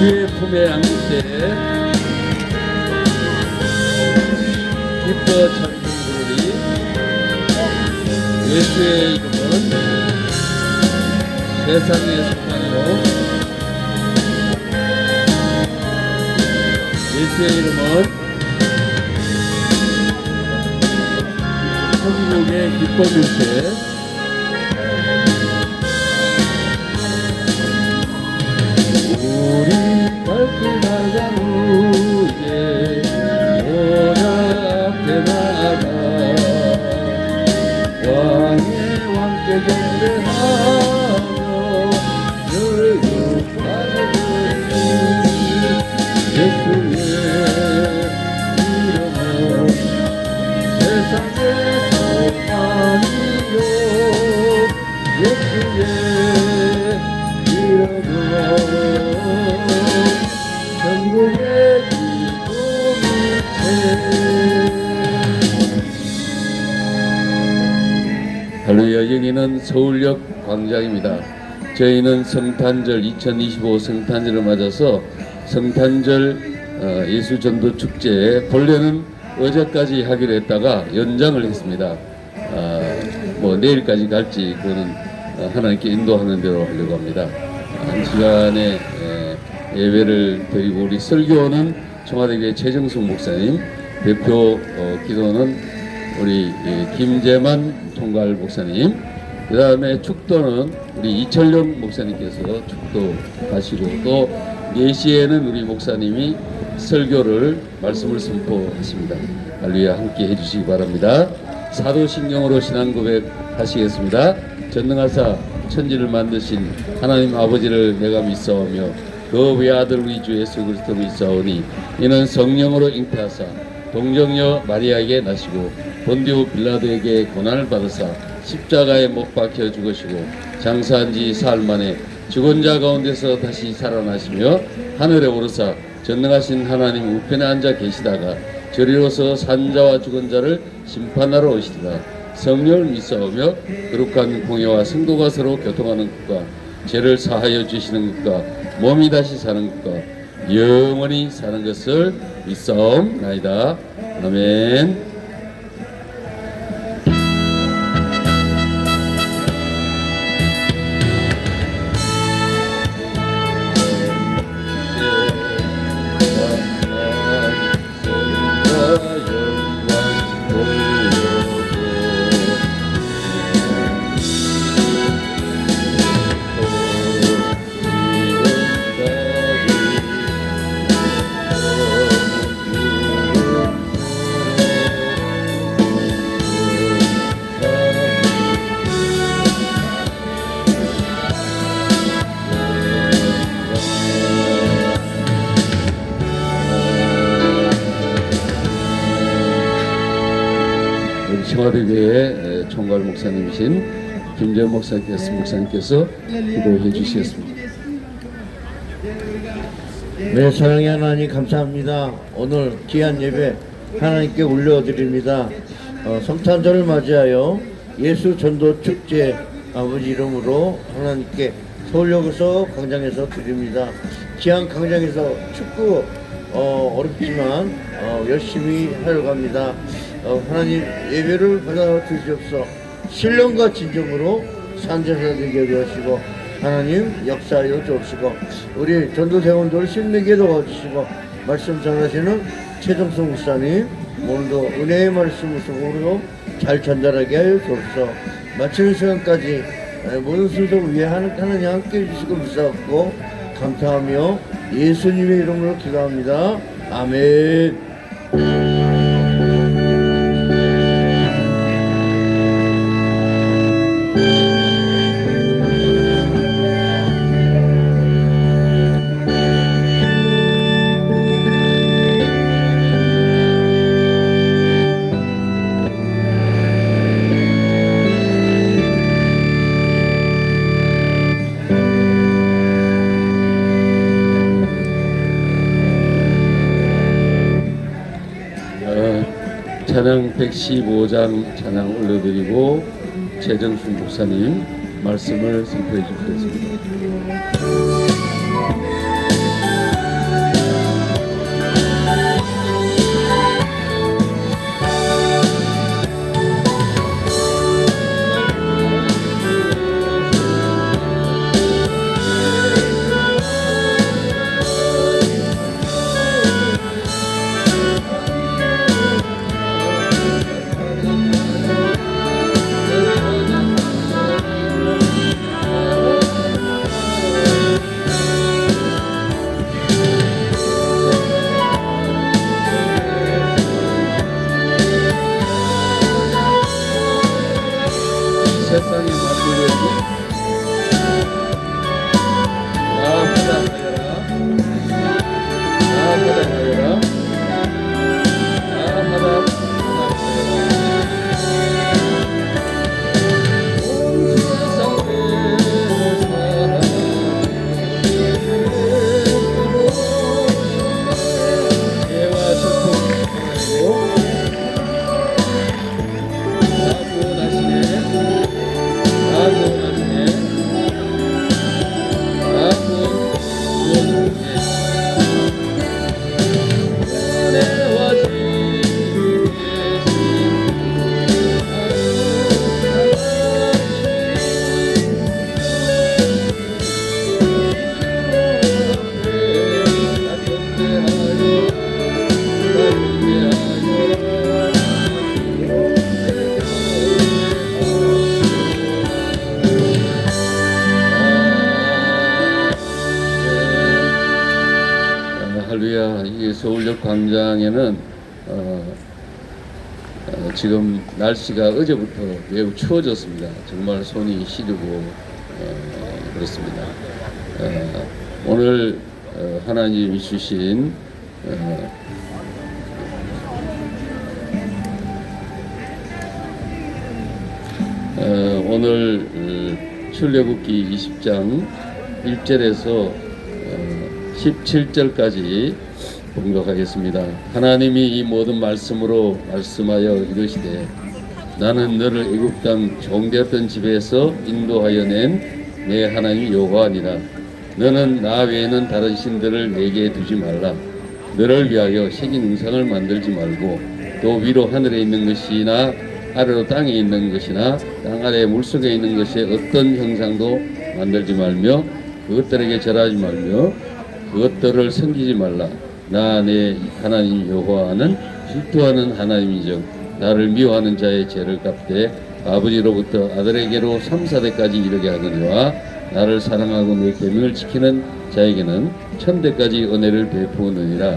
주의 품에 안길 때 기뻐 찬송 부르리. 예수의 이름은 세상의 소망이요 예수의 이름은 천국의 기쁨일세. 우리 밝게 나간 후에 보라 앞에 나가 왕의 왕께 경배하며 늘 욕하는 예수의 이름은 세상의 소망이요 예수의 이름은 천국의 기쁨이세. 할렐루야. 여기는 서울역 광장입니다. 저희는 성탄절 2025 성탄절을 맞아서 성탄절 예수전도 축제 본래는 어제까지 하기로 했다가 연장을 했습니다. 뭐 내일까지 갈지 그거는 하나님께 인도하는 대로 하려고 합니다. 한 시간에 예배를 드리고 우리 설교는 청와대교회 최정숙 목사님, 대표 기도는 우리 김재만 총괄 목사님, 그 다음에 축도는 우리 이철령 목사님께서 축도 하시고 또 4시에는 우리 목사님이 설교를 말씀을 선포하십니다. 할렐루야. 함께 해주시기 바랍니다. 사도신경으로 신앙 고백 하시겠습니다. 전능하사 천지를 만드신 하나님 아버지를 내가 믿사오며 그 외아들 우리 주 예수 그리스도 믿사오니 이는 성령으로 잉태하사 동정녀 마리아에게 나시고 본디오 빌라도에게 고난을 받으사 십자가에 못 박혀 죽으시고 장사한 지 사흘 만에 죽은 자 가운데서 다시 살아나시며 하늘에 오르사 전능하신 하나님 우편에 앉아 계시다가 저리로서 산자와 죽은 자를 심판하러 오시리라. 성령을 믿사오며 거룩한 공예와 성도가 서로 교통하는 것과 죄를 사하여 주시는 것과 몸이 다시 사는 것과 영원히 사는 것을 믿사옵나이다. 아멘. 청와대교회 총괄 목사님이신 김재현 목사님께서 기도해 주시겠습니다. 네, 사랑의 하나님 감사합니다. 오늘 귀한 예배 하나님께 올려드립니다. 성탄절을 맞이하여 예수 전도 축제 아버지 이름으로 하나님께 서울역에서 광장에서 드립니다. 귀한 광장에서 축구 어렵지만 열심히 하려고 합니다. 하나님 예배를 받아 주시옵소서. 신령과 진정으로 산전사 되게 하시고 하나님 역사하여 주옵시고 우리 전도대원들 신명에 도와주시고 말씀 전하시는 최정숙 목사님 오늘도 은혜의 말씀을 속으로 잘 전달하게 하여 주옵소서. 마치는 시간까지 모든 순서를 위해 하나님 함께 해주시고 믿사옵고 감사하며 예수님의 이름으로 기도합니다. 아멘. 찬양 115장 찬양 올려드리고 최정숙 목사님 말씀을 선포해 주시겠습니다. 할렐루야. 이 서울역 광장에는 지금 날씨가 어제부터 매우 추워졌습니다. 정말 손이 시리고 그렇습니다. 오늘 하나님이 주신 오늘 출애굽기 20장 1절에서 17절까지 봉독하겠습니다. 하나님이 이 모든 말씀으로 말씀하여 이르시되 나는 너를 애굽 땅 종되었던 집에서 인도하여 낸 내 하나님 여호와니라. 너는 나 외에는 다른 신들을 내게 두지 말라. 너를 위하여 새긴 우상을 만들지 말고 또 위로 하늘에 있는 것이나 아래로 땅에 있는 것이나 땅 아래 물속에 있는 것의 어떤 형상도 만들지 말며 그것들에게 절하지 말며 그것들을 섬기지 말라. 나 내 하나님 여호와는 질투하는 하나님이죠. 나를 미워하는 자의 죄를 갚되 아버지로부터 아들에게로 3, 4대까지 이르게 하느니와 나를 사랑하고 내 계명을 지키는 자에게는 1000대까지 은혜를 베푸느니라.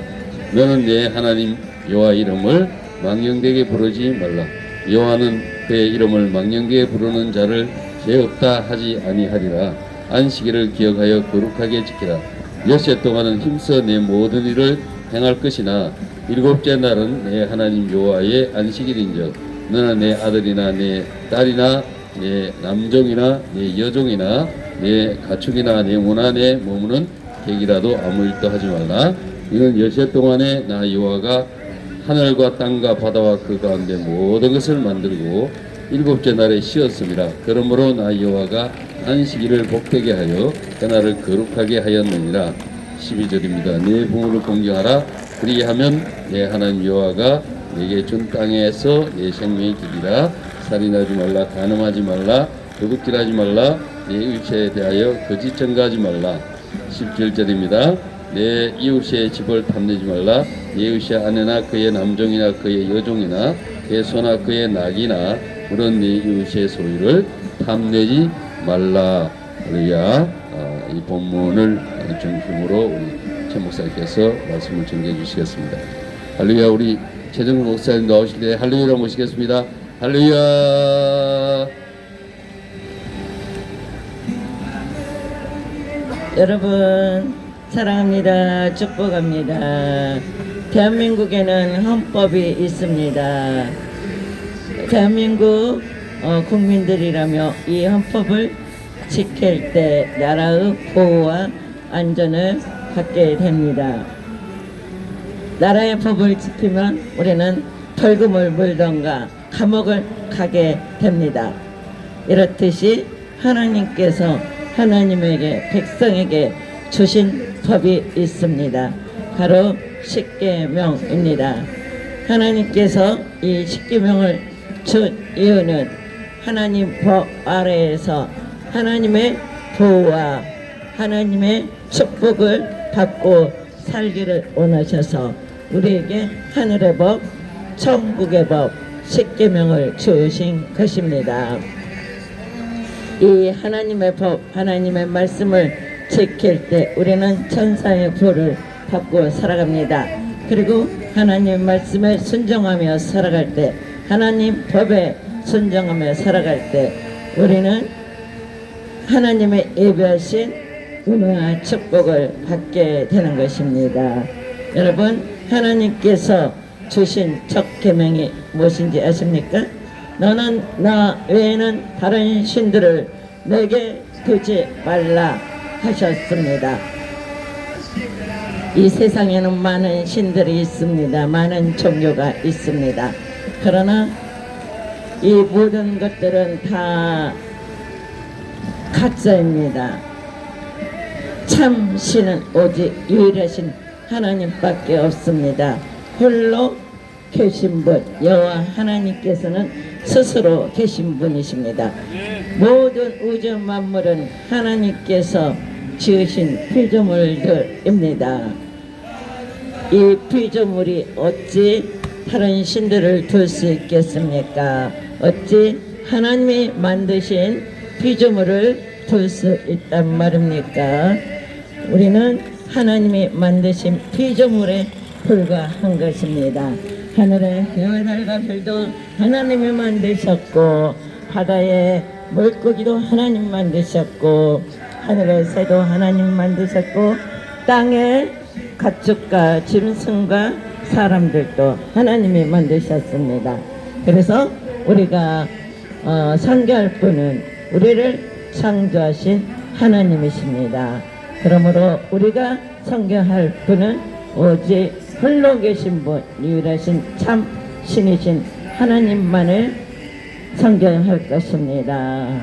너는 내 하나님 여호와 이름을 망령되게 부르지 말라. 여호와는 그의 이름을 망령되게 부르는 자를 죄 없다 하지 아니하리라. 안식일을 기억하여 거룩하게 지키라. 엿새 동안은 힘써 내 모든 일을 행할 것이나 일곱째 날은 내 하나님 여호와의 안식일인즉 너는 내 아들이나 내 딸이나 내 남종이나 내 여종이나 내 가축이나 내 모나 내 머무는 객이라도 아무 일도 하지 말라. 이는 엿새 동안에 나 여호와가 하늘과 땅과 바다와 그 가운데 모든 것을 만들고 일곱째 날에 쉬었습니다. 그러므로 나 여호와가 안식일을 복되게 하여 그날을 거룩하게 하였느니라. 12절입니다. 내 부모를 공경하라. 그리하면 내 하나님 여호와가 내게 준 땅에서 내 생명이 기리라. 살인하지 말라. 간음하지 말라. 도둑질하지 말라. 내 이웃에 대하여 거짓 증거하지 말라. 17절입니다. 내 이웃의 집을 탐내지 말라. 내 이웃의 아내나 그의 남종이나 그의 여종이나 그의 소나 그의 낙이나 그런 내 이웃의 소유를 탐내지 말라. 할렐루야. 이 본문을 중심으로 우리 최 목사님께서 말씀을 전개해 주시겠습니다. 할렐루야. 우리 최정근 목사님 나오실 때 할렐루야로 모시겠습니다. 할렐루야. 여러분 사랑합니다. 축복합니다. 대한민국에는 헌법이 있습니다. 대한민국 국민들이라며 이 헌법을 지킬 때 나라의 보호와 안전을 받게 됩니다. 나라의 법을 지키면 우리는 벌금을 물던가 감옥을 가게 됩니다. 이렇듯이 하나님께서 하나님에게 백성에게 주신 법이 있습니다. 바로 십계명입니다. 하나님께서 이 십계명을 준 이유는 하나님 법 아래에서 하나님의 보호와 하나님의 축복을 받고 살기를 원하셔서 우리에게 하늘의 법, 천국의 법, 십계명을 주신 것입니다. 이 하나님의 법, 하나님의 말씀을 지킬 때 우리는 천사의 보를 받고 살아갑니다. 그리고 하나님 말씀에 순종하며 살아갈 때, 하나님 법에 순종하며 살아갈 때 우리는 하나님의 예비하신 은혜와 축복을 받게 되는 것입니다. 여러분, 하나님께서 주신 첫 계명이 무엇인지 아십니까? 너는 나 외에는 다른 신들을 내게 두지 말라 하셨습니다. 이 세상에는 많은 신들이 있습니다. 많은 종교가 있습니다. 그러나 이 모든 것들은 다 가짜입니다. 참 신은 오직 유일하신 하나님밖에 없습니다. 홀로 계신 분 여호와 하나님께서는 스스로 계신 분이십니다. 모든 우주 만물은 하나님께서 지으신 피조물들입니다. 이 피조물이 어찌 다른 신들을 둘 수 있겠습니까? 어찌 하나님이 만드신 피조물을 둘 수 있단 말입니까? 우리는 하나님이 만드신 피조물에 불과한 것입니다. 하늘의 해와 달과 별도 하나님이 만드셨고, 바다의 물고기도 하나님 만드셨고, 하늘의 새도 하나님 만드셨고, 땅의 가축과 짐승과 사람들도 하나님이 만드셨습니다. 그래서 우리가 상대할 분은 우리를 창조하신 하나님이십니다. 그러므로 우리가 섬겨할 분은 오직 홀로 계신 분, 유일하신 참 신이신 하나님만을 섬겨할 것입니다.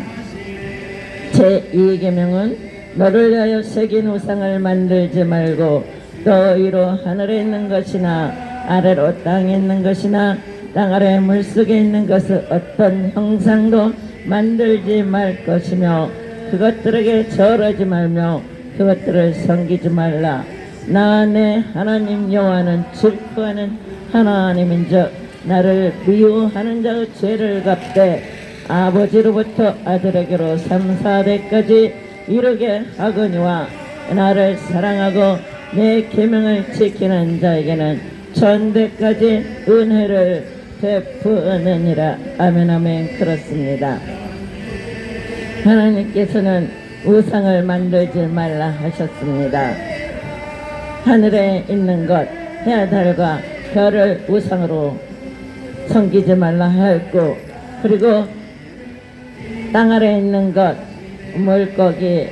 제2계명은 너를 위하여 새긴 우상을 만들지 말고 또 위로 하늘에 있는 것이나 아래로 땅에 있는 것이나 땅 아래 물속에 있는 것을 어떤 형상도 만들지 말 것이며 그것들에게 절하지 말며 그것들을 섬기지 말라. 나 내 하나님 여호와는 질투하는 하나님인즉 나를 미워하는 자의 죄를 갚되 아버지로부터 아들에게로 3, 4대까지 이르게 하거니와 나를 사랑하고 내 계명을 지키는 자에게는 천대까지 은혜를 베푸느니라. 아멘 아멘. 그렇습니다. 하나님께서는 우상을 만들지 말라 하셨습니다. 하늘에 있는 것, 해와 달과 별을 우상으로 섬기지 말라 하였고, 그리고 땅 아래에 있는 것, 물고기,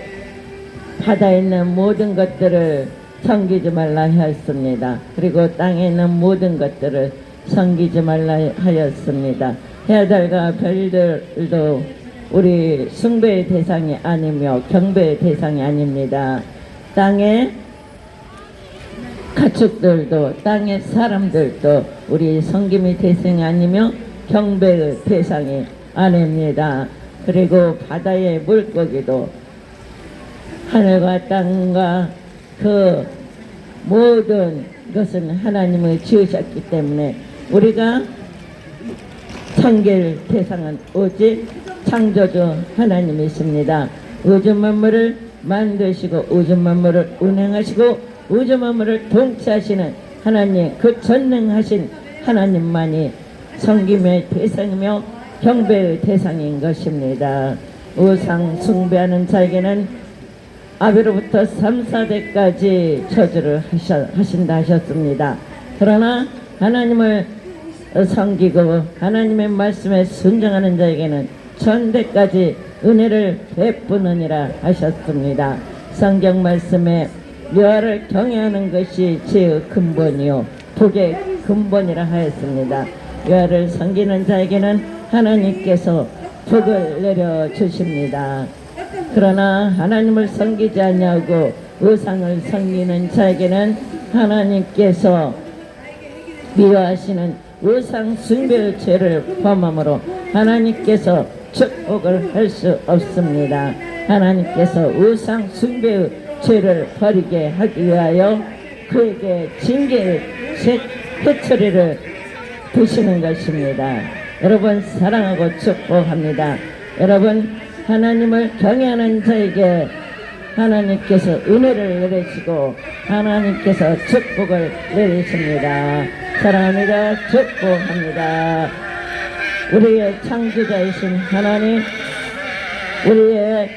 바다에 있는 모든 것들을 섬기지 말라 하였습니다. 그리고 땅에 있는 모든 것들을 섬기지 말라 하였습니다. 해와 달과 별들도 우리 숭배의 대상이 아니며 경배의 대상이 아닙니다. 땅의 가축들도 땅의 사람들도 우리 섬김의 대상이 아니며 경배의 대상이 아닙니다. 그리고 바다의 물고기도 하늘과 땅과 그 모든 것은 하나님을 지으셨기 때문에 우리가 섬길 대상은 오직 창조주 하나님이십니다. 우주 만물을 만드시고 우주 만물을 운행하시고 우주 만물을 통치하시는 하나님, 그 전능하신 하나님만이 섬김의 대상이며 경배의 대상인 것입니다. 우상 숭배하는 자에게는 아비로부터 3, 4대까지 저주를 하신다 하셨습니다. 그러나 하나님을 섬기고 하나님의 말씀에 순종하는 자에게는 천대까지 은혜를 베푸느니라 하셨습니다. 성경 말씀에 여호와를 경외하는 것이 죄의 근본이요 복의 근본이라 하였습니다. 여호와를 섬기는 자에게는 하나님께서 복을 내려 주십니다. 그러나 하나님을 섬기지 아니하고 우상을 섬기는 자에게는 하나님께서 미워하시는 우상 숭배의 죄를 범함으로 하나님께서 축복을 할 수 없습니다. 하나님께서 우상 숭배의 죄를 버리게 하기 위하여 그에게 징계의 회초리를 두시는 것입니다. 여러분 사랑하고 축복합니다. 여러분 하나님을 경외하는 자에게 하나님께서 은혜를 내리시고 하나님께서 축복을 내리십니다. 사랑합니다. 축복합니다. 우리의 창조자이신 하나님, 우리의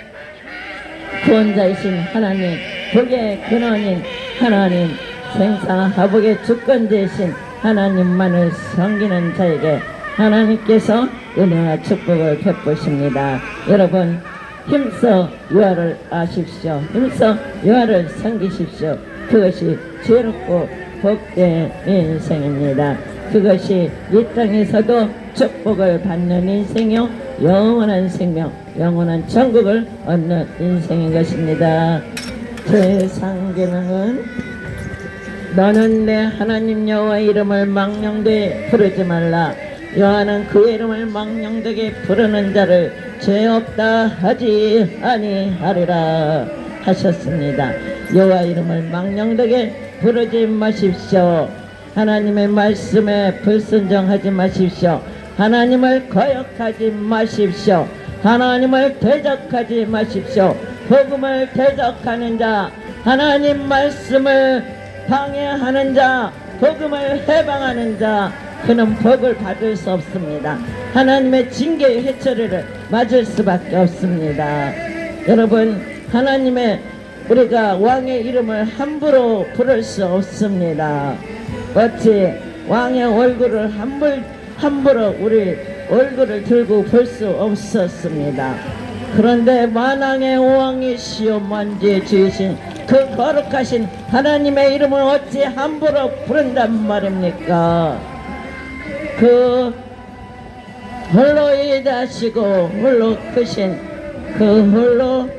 구원자이신 하나님, 복의 근원인 하나님, 생사화복의 주권자이신 하나님만을 섬기는 자에게 하나님께서 은혜와 축복을 베푸십니다. 여러분 힘써 여호와를 아십시오. 힘써 여호와를 섬기십시오. 그것이 지혜롭고 복된 인생입니다. 그것이 이 땅에서도 축복을 받는 인생이요 영원한 생명, 영원한 천국을 얻는 인생인 것입니다. 제3계명은 너는 내 하나님 여호와 이름을 망령되게 부르지 말라. 여호와는 그의 이름을 망령되게 부르는 자를 죄 없다 하지 아니하리라 하셨습니다. 여호와 이름을 망령되게 부르지 마십시오. 하나님의 말씀에 불순종하지 마십시오. 하나님을 거역하지 마십시오. 하나님을 대적하지 마십시오. 복음을 대적하는 자, 하나님 말씀을 방해하는 자, 복음을 해방하는 자, 그는 복을 받을 수 없습니다. 하나님의 징계의 회초리를 맞을 수밖에 없습니다. 여러분, 하나님의 우리가 왕의 이름을 함부로 부를 수 없습니다. 어찌 왕의 얼굴을 함부로 우리 얼굴을 들고 볼 수 없었습니다. 그런데 만왕의 왕이시오 만주의 주이신 그 거룩하신 하나님의 이름을 어찌 함부로 부른단 말입니까? 그 홀로 위대하시고 홀로 크신 그 홀로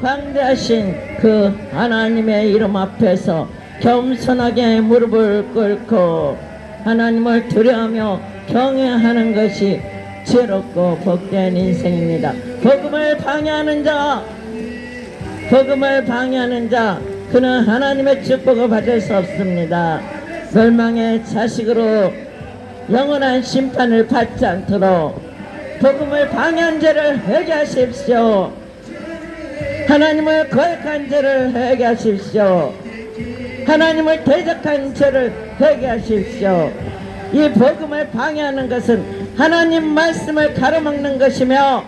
광대하신 그 하나님의 이름 앞에서 겸손하게 무릎을 꿇고 하나님을 두려워하며 경외하는 것이 지혜롭고 복된 인생입니다. 복음을 방해하는 자, 복음을 방해하는 자, 그는 하나님의 축복을 받을 수 없습니다. 멸망의 자식으로 영원한 심판을 받지 않도록 복음을 방해한 죄를 회개하십시오. 하나님을 거역한 죄를 회개하십시오. 하나님을 대적한 죄를 회개하십시오. 이 복음을 방해하는 것은 하나님 말씀을 가로막는 것이며,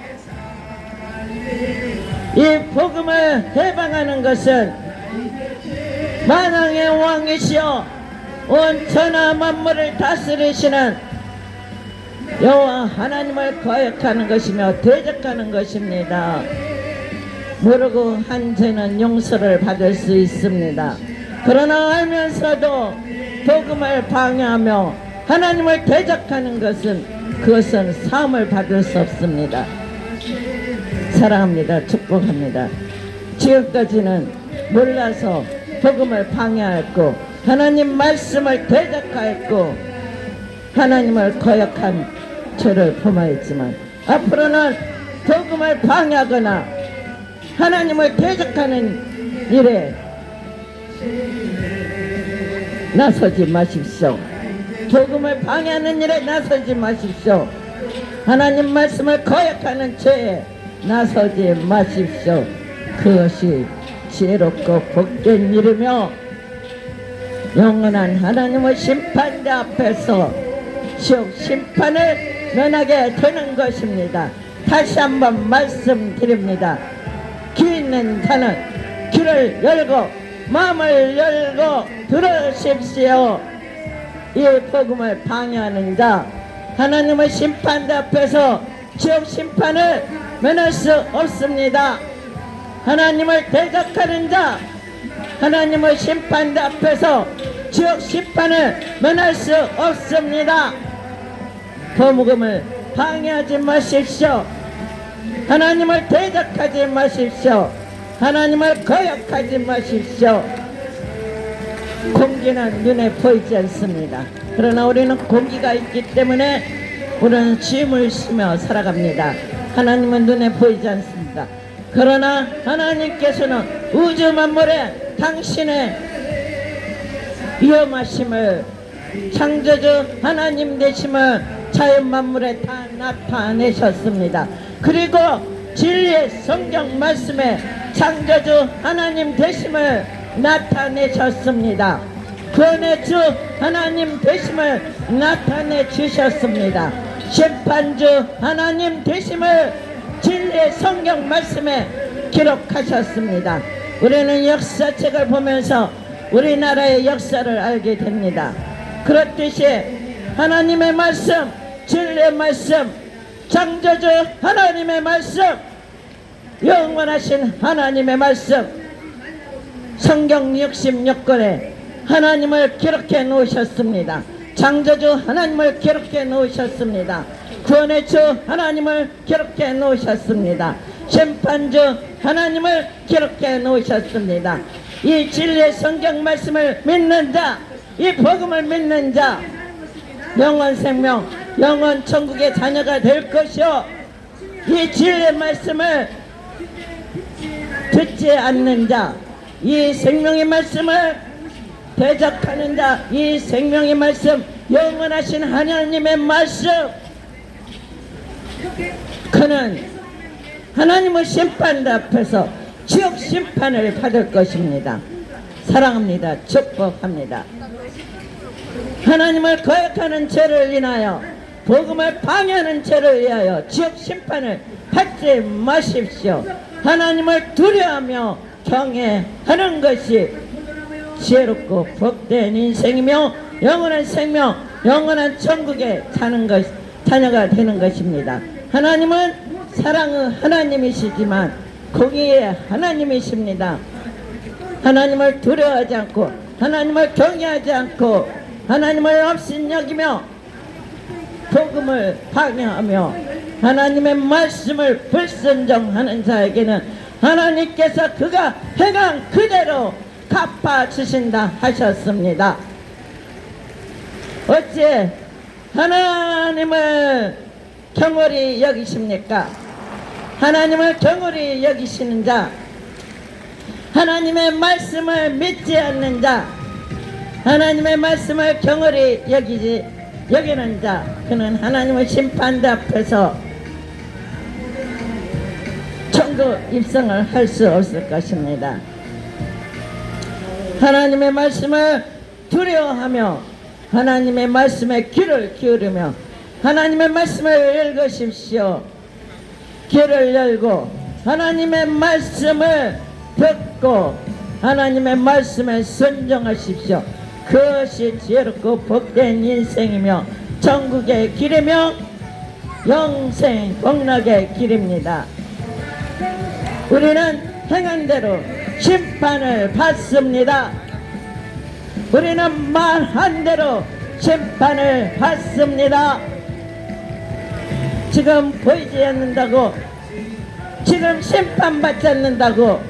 이 복음을 해방하는 것은 만왕의 왕이시여 온 천하 만물을 다스리시는 여호와 하나님을 거역하는 것이며 대적하는 것입니다. 모르고 한 죄는 용서를 받을 수 있습니다. 그러나 알면서도 복음을 방해하며 하나님을 대적하는 것은 그것은 사함을 받을 수 없습니다. 사랑합니다. 축복합니다. 지금까지는 몰라서 복음을 방해하였고 하나님 말씀을 대적하였고 하나님을 거역한 죄를 범하였지만 앞으로는 복음을 방해하거나 하나님을 대적하는 일에 나서지 마십시오. 복음을 방해하는 일에 나서지 마십시오. 하나님 말씀을 거역하는 죄에 나서지 마십시오. 그것이 지혜롭고 복된 일이며 영원한 하나님의 심판대 앞에서 지옥 심판을 면하게 되는 것입니다. 다시 한번 말씀드립니다. 귀 있는 자는 귀를 열고 마음을 열고 들으십시오. 이 복음을 방해하는 자, 하나님의 심판대 앞에서 지옥 심판을 면할 수 없습니다. 하나님을 대적하는 자, 하나님의 심판대 앞에서 지옥 심판을 면할 수 없습니다. 복음을 방해하지 마십시오. 하나님을 대적하지 마십시오. 하나님을 거역하지 마십시오. 공기는 눈에 보이지 않습니다. 그러나 우리는 공기가 있기 때문에 우리는 쉼을 쉬며 살아갑니다. 하나님은 눈에 보이지 않습니다. 그러나 하나님께서는 우주 만물에 당신의 위엄하심을, 창조주 하나님 되심을 자연 만물에 다 나타내셨습니다. 그리고 진리의 성경 말씀에 창조주 하나님 되심을 나타내셨습니다. 구원의 주 하나님 되심을 나타내 주셨습니다. 심판주 하나님 되심을 진리의 성경 말씀에 기록하셨습니다. 우리는 역사책을 보면서 우리나라의 역사를 알게 됩니다. 그렇듯이 하나님의 말씀, 진리의 말씀, 창조주 하나님의 말씀, 영원하신 하나님의 말씀, 성경 66권에 하나님을 기록해 놓으셨습니다. 창조주 하나님을 기록해 놓으셨습니다. 구원의 주 하나님을 기록해 놓으셨습니다. 심판주 하나님을 기록해 놓으셨습니다. 이 진리의 성경 말씀을 믿는 자, 이 복음을 믿는 자, 영원 생명, 영원 천국의 자녀가 될 것이요, 이 진리의 말씀을 듣지 않는 자, 이 생명의 말씀을 대적하는 자, 이 생명의 말씀, 영원하신 하나님의 말씀, 그는 하나님의 심판 앞에서 지옥 심판을 받을 것입니다. 사랑합니다. 축복합니다. 하나님을 거역하는 죄를 인하여 복음을 방해하는 죄를 위하여 지옥 심판을 받지 마십시오. 하나님을 두려워하며 경외하는 것이 지혜롭고 복된 인생이며 영원한 생명, 영원한 천국에 사는 것, 자녀가 되는 것입니다. 하나님은 사랑의 하나님이시지만 공의의 하나님이십니다. 하나님을 두려워하지 않고 하나님을 경외하지 않고 하나님을 업신여기며 복음을 방해하며 하나님의 말씀을 불순종하는 자에게는 하나님께서 그가 행한 그대로 갚아주신다 하셨습니다. 어찌 하나님을 경홀히 여기십니까? 하나님을 경홀히 여기시는 자, 하나님의 말씀을 믿지 않는 자, 하나님의 말씀을 경홀히 여기는 자, 그는 하나님의 심판대 앞에서 천국 입성을 할 수 없을 것입니다. 하나님의 말씀을 두려워하며 하나님의 말씀에 귀를 기울이며 하나님의 말씀을 읽으십시오. 귀를 열고 하나님의 말씀을 듣고 하나님의 말씀에 순종하십시오. 그것이 지혜롭고 복된 인생이며 천국의 길이며 영생 복락의 길입니다. 우리는 행한 대로 심판을 받습니다. 우리는 말한 대로 심판을 받습니다. 지금 보이지 않는다고, 지금 심판받지 않는다고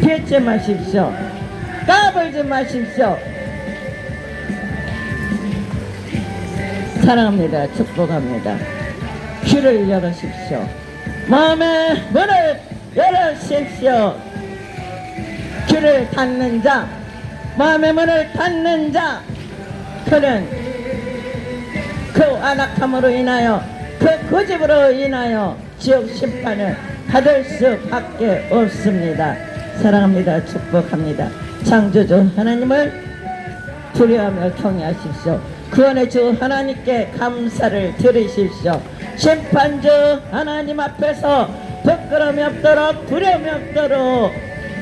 피하지 마십시오. 까불지 마십시오. 사랑합니다. 축복합니다. 귀를 열으십시오. 마음의 문을 열으십시오. 귀를 닫는 자, 마음의 문을 닫는 자, 그는 그 안악함으로 인하여 그 고집으로 인하여 지옥 심판을 받을 수밖에 없습니다. 사랑합니다. 축복합니다. 창조주 하나님을 두려워하며 경외하십시오. 구원의 주 하나님께 감사를 드리십시오. 심판주 하나님 앞에서 부끄러움이 없도록 두려움이 없도록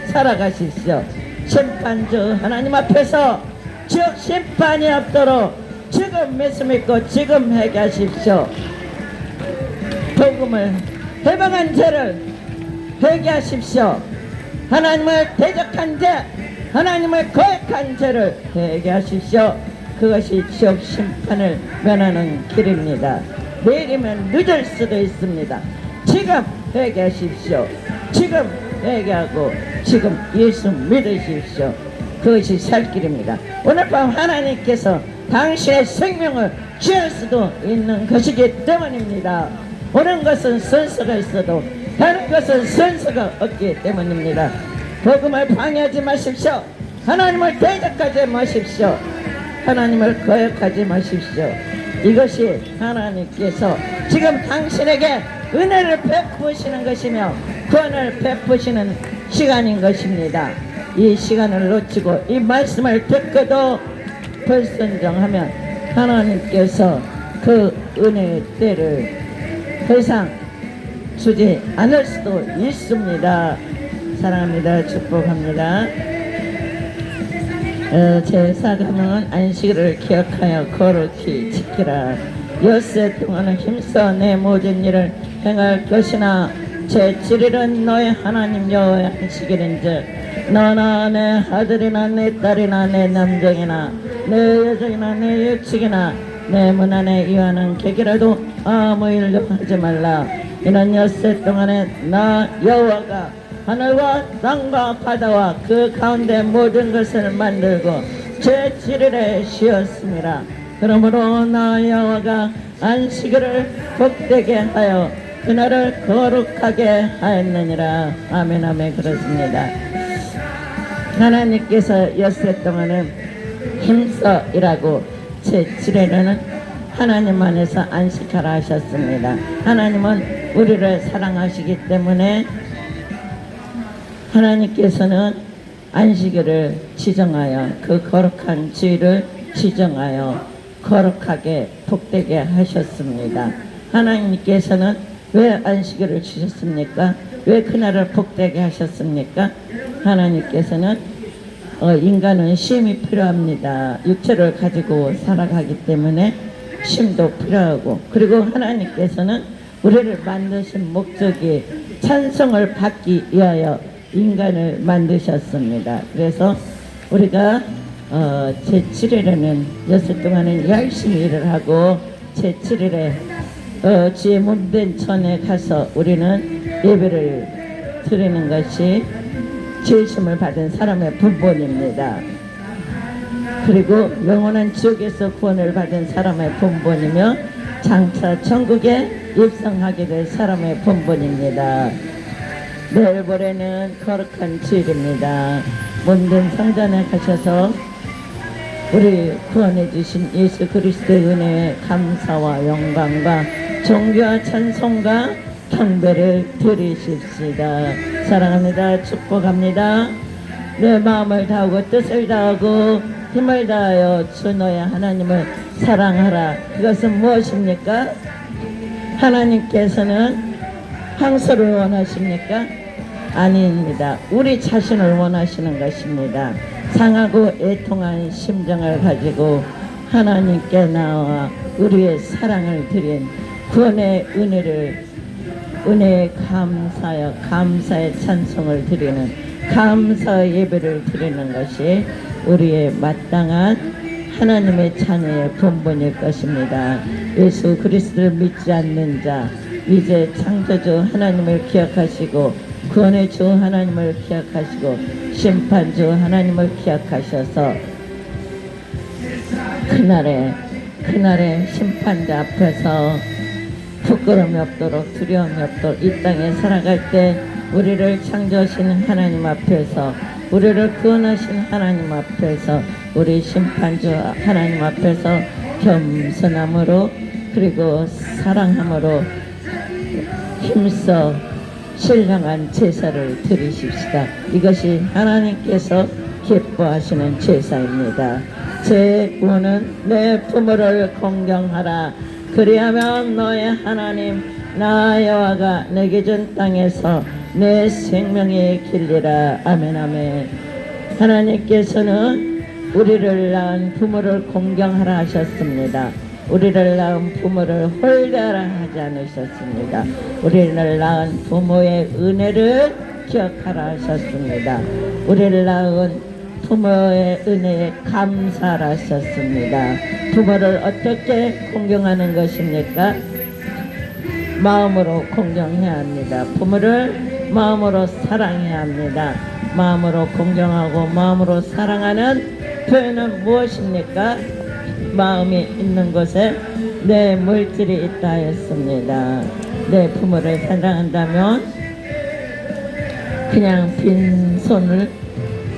살아가십시오. 심판주 하나님 앞에서 지옥 심판이 없도록 지금 말씀 믿고 지금 회개하십시오. 복음을 해방한 죄를 회개하십시오. 하나님을 대적한 죄, 하나님을 거역한 죄를 회개하십시오. 그것이 지옥 심판을 면하는 길입니다. 내일이면 늦을 수도 있습니다. 지금 회개하십시오. 지금 회개하고 지금 예수 믿으십시오. 그것이 살 길입니다. 오늘 밤 하나님께서 당신의 생명을 취할 수도 있는 것이기 때문입니다. 오는 것은 순서가 있어도 가는 것은 순서가 없기 때문입니다. 복음을 방해하지 마십시오. 하나님을 대적하지 마십시오. 하나님을 거역하지 마십시오. 이것이 하나님께서 지금 당신에게 은혜를 베푸시는 것이며 구원을 베푸시는 시간인 것입니다. 이 시간을 놓치고 이 말씀을 듣고도 불순종하면 하나님께서 그 은혜의 때를 더 이상 주지 않을 수도 있습니다. 사랑합니다. 축복합니다. 제4가명은 안식일을 기억하여 거룩히 지키라. 엿새 동안은 힘써 내 모든 일을 행할 것이나 제7일은 너의 하나님 여호와의 안식일인즉 너나 내 아들이나 내 딸이나 내 남정이나 내 여종이나 내 여축이나 내 문 안에 이하는 객이라도 아무 일도 하지 말라. 이는 엿새 동안에 나 여호와가 하늘과 땅과 바다와 그 가운데 모든 것을 만들고 제7일에 쉬었습니다. 그러므로 나 여호와가 안식일을 복되게 하여 그날을 거룩하게 하였느니라. 아멘 아멘. 그렇습니다. 하나님께서 엿새 동안은 힘써 일하고 제7일에는 하나님 안에서 안식하라 하셨습니다. 하나님은 우리를 사랑하시기 때문에 하나님께서는 안식일을 지정하여 그 거룩한 주일을 지정하여 거룩하게 복되게 하셨습니다. 하나님께서는 왜 안식일을 주셨습니까? 왜 그날을 복되게 하셨습니까? 하나님께서는 인간은 쉼이 필요합니다. 육체를 가지고 살아가기 때문에 쉼도 필요하고, 그리고 하나님께서는 우리를 만드신 목적이 찬송을 받기 위하여 인간을 만드셨습니다. 그래서 우리가 제7일에는 여섯 동안은 열심히 일을 하고, 제7일에 주의 몸된 전에 가서 우리는 예배를 드리는 것이 죄심을 받은 사람의 본본입니다. 그리고 영원한 지옥에서 구원을 받은 사람의 본본이며 장차 천국에 입성하게 될 사람의 본본입니다. 내일 모레는 거룩한 주일입니다. 몸된 성전에 가셔서 우리 구원해 주신 예수 그리스도의 은혜에 감사와 영광과 존귀와 찬송과 경배를 드리십시다. 사랑합니다. 축복합니다. 내 마음을 다하고 뜻을 다하고 힘을 다하여 주 너의 하나님을 사랑하라. 그것은 무엇입니까? 하나님께서는 황소를 원하십니까? 아닙니다. 우리 자신을 원하시는 것입니다. 상하고 애통한 심정을 가지고 하나님께 나와 우리의 사랑을 드린 구원의 은혜에 감사하여 감사의 찬송을 드리는 감사 예배를 드리는 것이 우리의 마땅한 하나님의 자녀의 본분일 것입니다. 예수 그리스도를 믿지 않는 자, 이제 창조주 하나님을 기억하시고 구원의 주 하나님을 기억하시고 심판주 하나님을 기억하셔서 그날에 심판자 앞에서 부끄러움이 없도록 두려움이 없도록 이 땅에 살아갈 때 우리를 창조하시는 하나님 앞에서, 우리를 구원하신 하나님 앞에서, 우리 심판주 하나님 앞에서 겸손함으로 그리고 사랑함으로 힘써 신령한 제사를 드리십시다. 이것이 하나님께서 기뻐하시는 제사입니다. 제 구원은 내 부모를 공경하라. 그리하면 너의 하나님 나 여호와가 내게 준 땅에서 내 생명이 길리라. 아멘 아멘. 하나님께서는 우리를 낳은 부모를 공경하라 하셨습니다. 우리를 낳은 부모를 홀대하라 하지 않으셨습니다. 우리를 낳은 부모의 은혜를 기억하라 하셨습니다. 우리를 낳은 부모의 은혜에 감사하라 하셨습니다. 부모를 어떻게 공경하는 것입니까? 마음으로 공경해야 합니다. 부모를 마음으로 사랑해야 합니다. 마음으로 공경하고 마음으로 사랑하는 표현은 무엇입니까? 마음이 있는 곳에 내 물질이 있다 했습니다. 내 부모를 사랑한다면 그냥 빈손을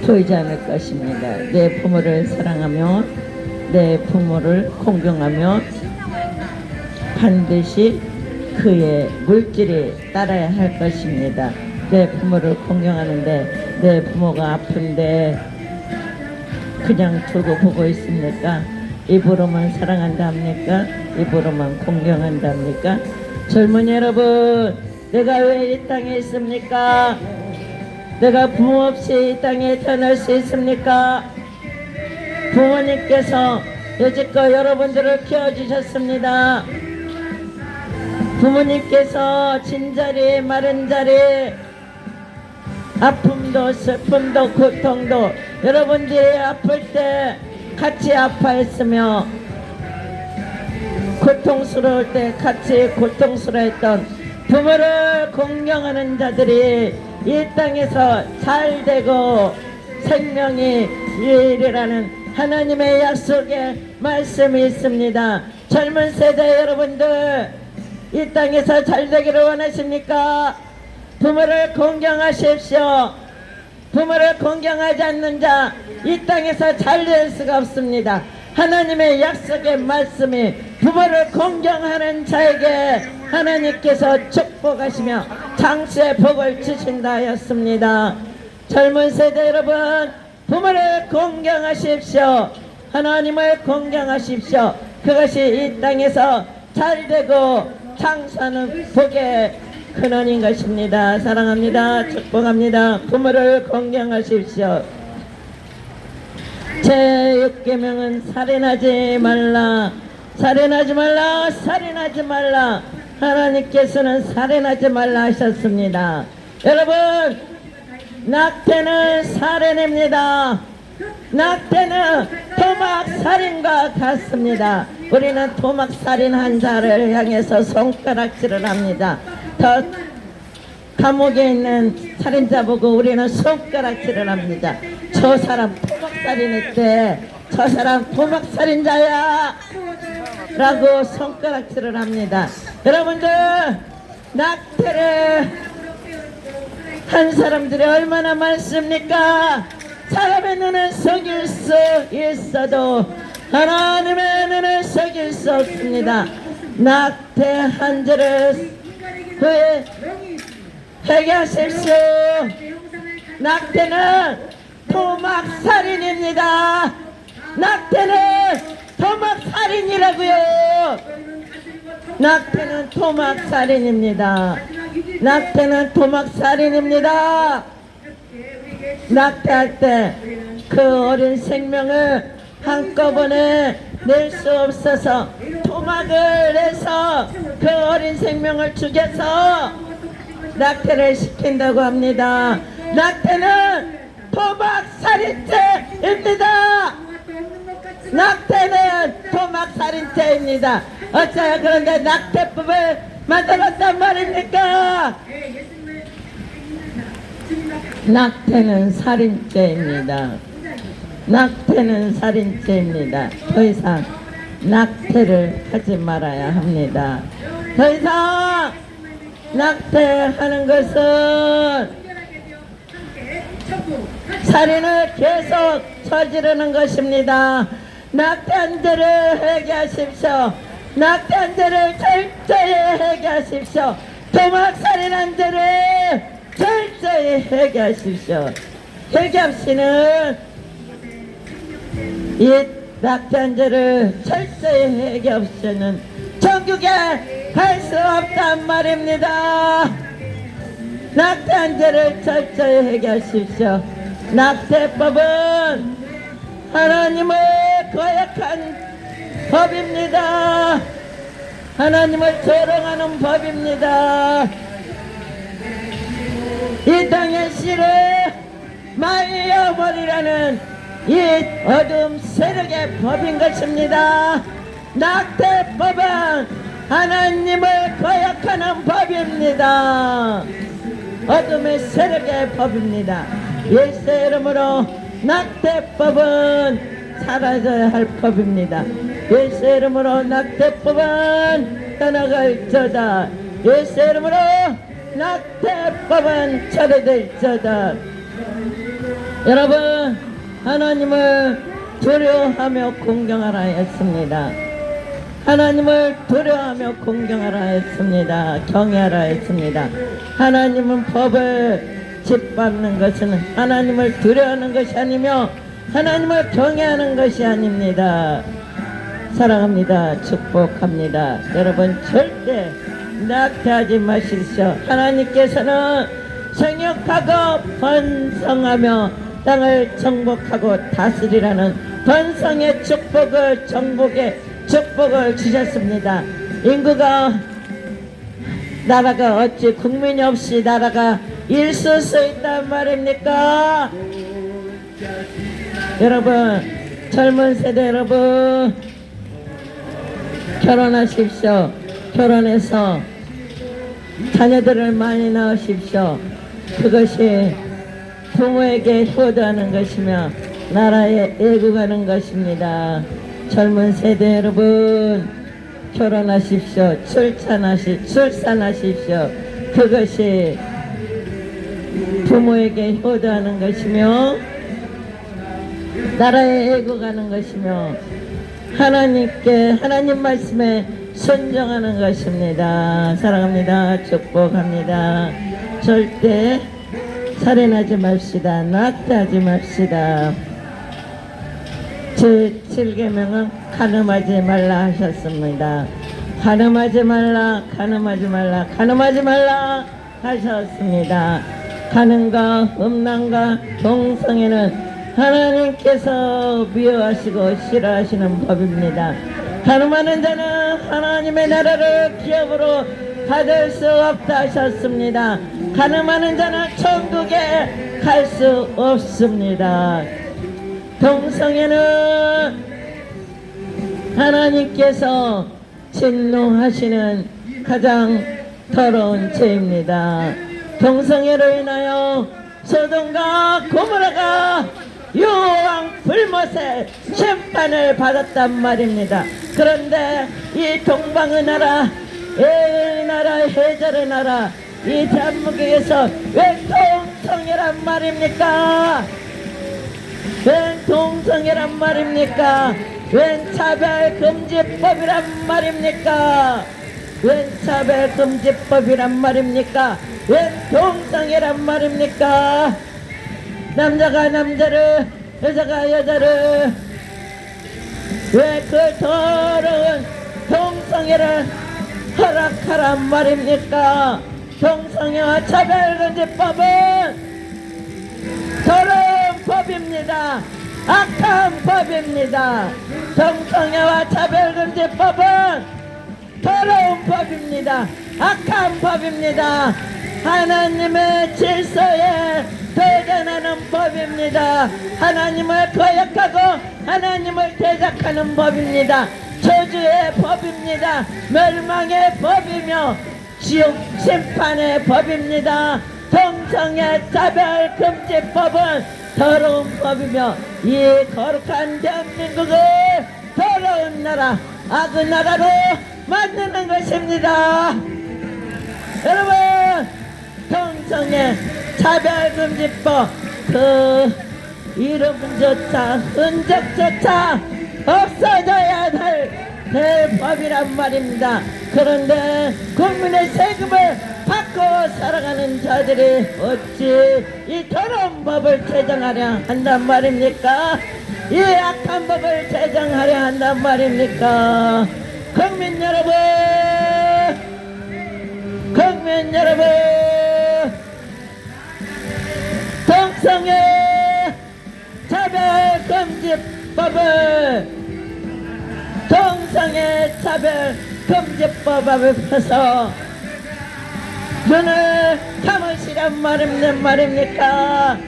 보이지 않을 것입니다. 내 부모를 사랑하며 내 부모를 공경하며 반드시 그의 물질이 따라야 할 것입니다. 내 부모를 공경하는데 내 부모가 아픈데 그냥 두고 보고 있습니까? 입으로만 사랑한다 합니까? 입으로만 공경한다 합니까? 젊은 여러분, 내가 왜 이 땅에 있습니까? 내가 부모 없이 이 땅에 태어날 수 있습니까? 부모님께서 여지껏 여러분들을 키워주셨습니다. 부모님께서 진자리 마른자리 아픔도 슬픔도 고통도 여러분들이 아플 때 같이 아파했으며 고통스러울 때 같이 고통스러워했던 부모를 공경하는 자들이 이 땅에서 잘 되고 생명이 유일이라는 하나님의 약속의 말씀이 있습니다. 젊은 세대 여러분들, 이 땅에서 잘 되기를 원하십니까? 부모를 공경하십시오. 부모를 공경하지 않는 자, 이 땅에서 잘 될 수가 없습니다. 하나님의 약속의 말씀이 부모를 공경하는 자에게 하나님께서 축복하시며 장수의 복을 주신다 하였습니다. 젊은 세대 여러분, 부모를 공경하십시오. 하나님을 공경하십시오. 그것이 이 땅에서 잘되고 장수하는 복의 근원인 것입니다. 사랑합니다. 축복합니다. 부모를 공경하십시오. 제6계명은 살인하지 말라. 살인하지 말라. 살인하지 말라. 하나님께서는 살인하지 말라 하셨습니다. 여러분, 낙태는 살인입니다. 낙태는 토막살인과 같습니다. 우리는 토막살인한 자를 향해서 손가락질을 합니다. 더 감옥에 있는 살인자 보고 우리는 손가락질을 합니다. 저 사람 토막살인했대. 저 사람 토막살인자야 라고 손가락질을 합니다. 여러분들, 낙태를 한 사람들이 얼마나 많습니까? 사람의 눈을 속일 수 있어도 하나님의 눈을 속일 수 없습니다. 낙태한 자를 회개하십시오. 낙태는 토막살인입니다. 낙태는 토막살인이라고요. 낙태는 토막살인입니다. 낙태는 토막살인입니다. 낙태할 때 그 어린 생명을 한꺼번에 낼 수 없어서 토막을 내서 그 어린 생명을 죽여서 낙태를 시킨다고 합니다. 낙태는 토막살인죄입니다. 낙태는 토막살인죄입니다. 어째요? 그런데 낙태법을 만들었단 말입니까? 낙태는 살인죄입니다. 낙태는 살인죄입니다. 더 이상 낙태를 하지 말아야 합니다. 더 이상 낙태하는 것은 살인을 계속 저지르는 것입니다. 낙태한 자를 회개하십시오. 낙태한 자를 철저히 회개하십시오. 토막살인한 자를 철저히 회개하십시오. 회개 없이는 이 낙태한 자를 철저히 회개 없이는 천국에 갈 수 없단 말입니다. 낙태한 자를 철저히 회개하십시오. 낙태법은 하나님을 거역한 법입니다. 하나님을 조롱하는 법입니다. 이 땅의 씨를 말려버리라는 이 어둠 세력의 법인 것입니다. 낙태법은 하나님을 거역하는 법입니다. 어둠의 세력의 법입니다. 예수의 이름으로 낙태법은 사라져야 할 법입니다. 예수의 이름으로 낙태법은 떠나갈저다. 예수의 이름으로 낙태법은 철회될저다. 여러분, 하나님을 두려워하며 공경하라 했습니다. 하나님을 두려워하며 공경하라 했습니다. 경외하라 했습니다. 하나님은 법을 짓밟는 것은 하나님을 두려워하는 것이 아니며 하나님을 경외하는 것이 아닙니다. 사랑합니다. 축복합니다. 여러분, 절대 낙태하지 마십시오. 하나님께서는 생육하고 번성하며 땅을 정복하고 다스리라는 번성의 축복을, 정복의 축복을 주셨습니다. 인구가, 나라가 어찌 국민이 없이 나라가 있을 수 있단 말입니까? 여러분, 젊은 세대 여러분, 결혼하십시오. 결혼해서 자녀들을 많이 낳으십시오. 그것이 부모에게 효도하는 것이며 나라에 애국하는 것입니다. 젊은 세대 여러분, 결혼하십시오. 출산하십시오. 그것이 부모에게 효도하는 것이며 나라에 애국하는 것이며 하나님 말씀에 순종하는 것입니다. 사랑합니다. 축복합니다. 절대 살인하지 맙시다. 낙태하지 맙시다. 제7계명은 간음하지 말라 하셨습니다. 간음하지 말라, 간음하지 말라, 간음하지 말라 하셨습니다. 간음과 음란과 동성애는 하나님께서 미워하시고 싫어하시는 법입니다. 간음하는 자는 하나님의 나라를 기업으로 받을 수 없다 하셨습니다. 간음하는 자는 천국에 갈 수 없습니다. 동성애는 하나님께서 진노하시는 가장 더러운 죄입니다. 동성애로 인하여 소돔과 고모라가 여호와 불못의 심판을 받았단 말입니다. 그런데 이 동방의 나라, 의 나라, 해절의 나라, 이 대한민국에서 왜 동성애란 말입니까? 웬 동성애란 말입니까? 웬 차별금지법이란 말입니까? 웬 차별금지법이란 말입니까? 웬 동성애란 말입니까? 남자가 남자를, 여자가 여자를 왜 그 더러운 동성애를 허락하란 말입니까? 동성애와 차별금지법은 더러운 법입니다. 악한 법입니다. 동성애와 차별금지법은 더러운 법입니다. 악한 법입니다. 하나님의 질서에 도전하는 법입니다. 하나님을 거역하고 하나님을 대적하는 법입니다. 저주의 법입니다. 멸망의 법이며 지옥 심판의 법입니다. 동성애 차별금지법은 더러운 법이며 이 거룩한 대한민국을 더러운 나라, 악의 나라로 만드는 것입니다. 여러분, 동성애 차별금지법 그 이름조차 흔적조차 없어져야 될 법이란 말입니다. 그런데 국민의 세금을 받고 살아가는 자들이 어찌 이 더러운 법을 제정하려 한단 말입니까? 이 악한 법을 제정하려 한단 말입니까? 국민 여러분, 국민 여러분, 동성애 차별금지법을 동성애 차별금지법 앞에서 눈을 감으시란 말입니까?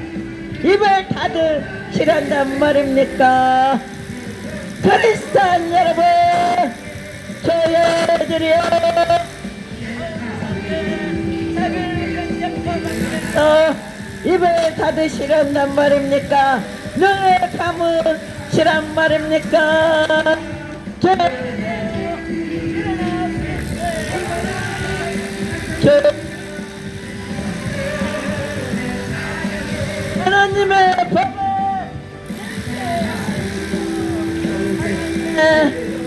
입을 닫으시란단 말입니까? 크리스찬 여러분, 교회들이여, 입을 닫으시란단 말입니까? 눈을 감으시란 말입니까? 하나님의 법을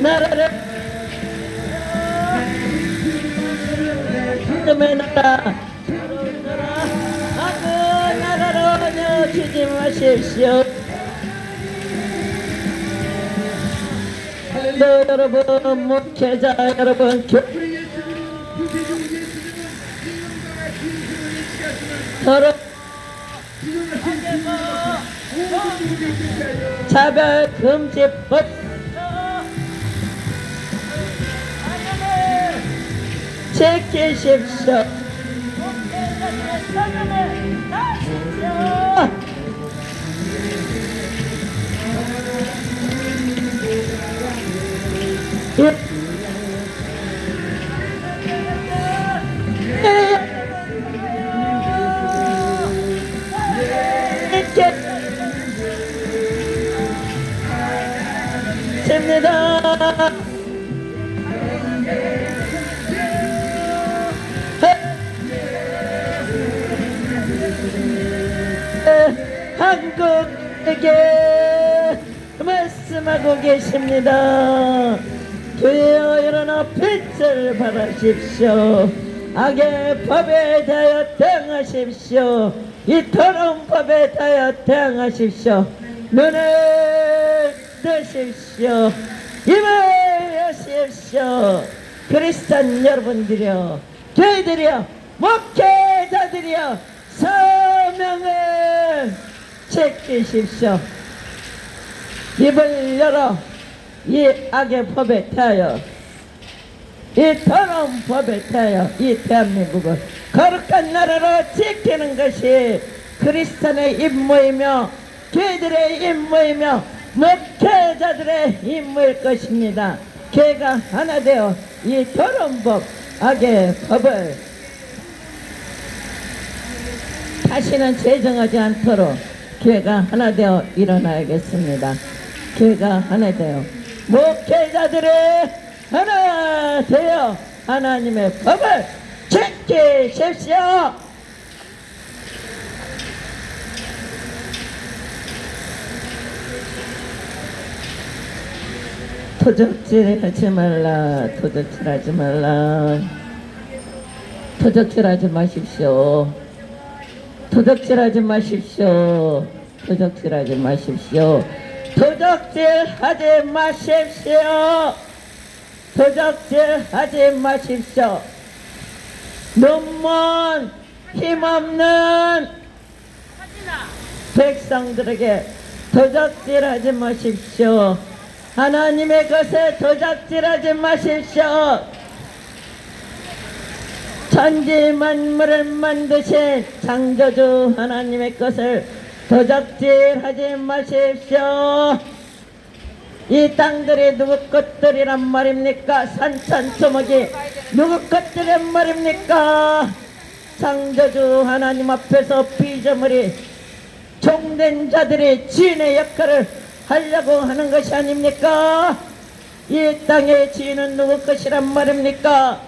나라를 하나님의 나라 악의 나라로 내어주지 마십시오. 여러분, 목회자 여러분, 서로 차별금지법 지키십시오. 입니다. 한국에게 말씀하고 계십니다. 주여 일어나 빛을 발하십시오. 악의 법에 대하여 대응하십시오. 이 더러운 법에 대하여 대항하십시오. 눈을 뜨십시오. 입을 여십시오. 그리스도인 여러분들이여, 교회들이여, 목회자들이여, 사명을 지키십시오. 입을 열어 이 악의 법에 대하여, 이 더러운 법에 대하여 이 대한민국을 거룩한 나라로 지키는 것이 그리스도의 임무이며 교회들의 임무이며 목회자들의 임무일 것입니다. 교회가 하나 되어 이 더러운 법, 악의 법을 다시는 제정하지 않도록 교회가 하나 되어 일어나야겠습니다. 교회가 하나 되어 목회자들의 하나 되어 하나님의 법을 지키십시오. 도적질하지 말라. 도적질하지 말라. 도적질하지 마십시오. 도적질하지 마십시오. 도적질하지 마십시오. 도적질하지 마십시오. 도적질하지 마십시오. 눈먼 힘없는 백성들에게 도적질하지 마십시오. 하나님의 것에 도적질하지 마십시오. 천지 만물을 만드신 창조주 하나님의 것을 도적질하지 마십시오. 이 땅들이 누구 것들이란 말입니까? 산천초목이 누구 것들이란 말입니까? 창조주 하나님 앞에서 피조물이 종된 자들이 주인의 역할을 하려고 하는 것이 아닙니까? 이 땅의 주인은 누구 것이란 말입니까?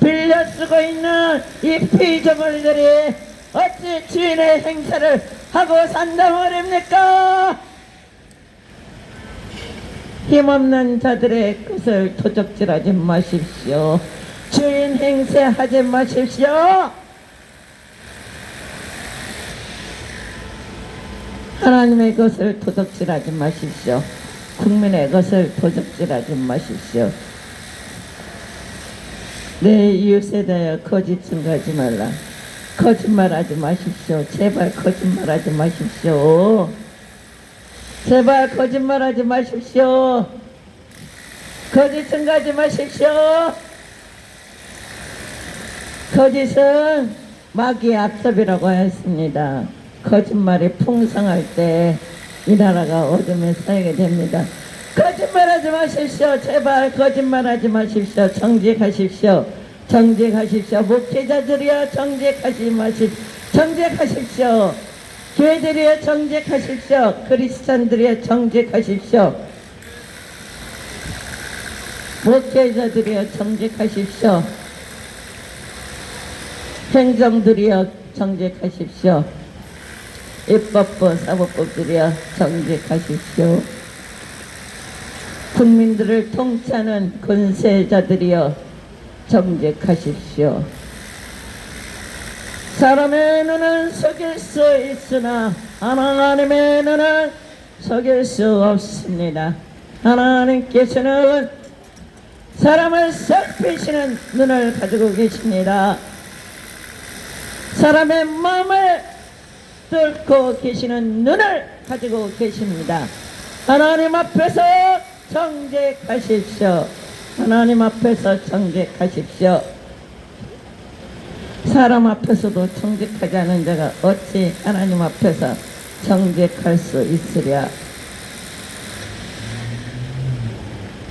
빌려 쓰고 있는 이 피조물들이 어찌 주인의 행사를 하고 산단 말입니까? 힘없는 자들의 것을 도적질하지 마십시오. 주인 행세하지 마십시오. 하나님의 것을 도적질하지 마십시오. 국민의 것을 도적질하지 마십시오. 내 이웃에 대하여 거짓 증거하지 말라. 거짓말하지 마십시오. 제발 거짓말하지 마십시오. 제발 거짓말하지 마십시오. 거짓 증거하지 마십시오. 거짓은 마귀의 앞섭이라고 했습니다. 거짓말이 풍성할 때 이 나라가 어둠에 쌓이게 됩니다. 거짓말하지 마십시오. 제발 거짓말하지 마십시오. 정직하십시오. 정직하십시오. 목회자들이여 정직하십시오. 교회들이여 정직하십시오. 크리스찬들이여 정직하십시오. 목회자들이여 정직하십시오. 행정들이여 정직하십시오. 입법부 사법부들이여 정직하십시오. 국민들을 통치하는 권세자들이여 정직하십시오. 사람의 눈은 속일 수 있으나 하나님의 눈은 속일 수 없습니다. 하나님께서는 사람을 살피시는 눈을 가지고 계십니다. 사람의 마음을 뚫고 계시는 눈을 가지고 계십니다. 하나님 앞에서 정직하십시오. 하나님 앞에서 정직하십시오. 사람 앞에서도 정직하지 않은 자가 어찌 하나님 앞에서 정직할 수 있으랴.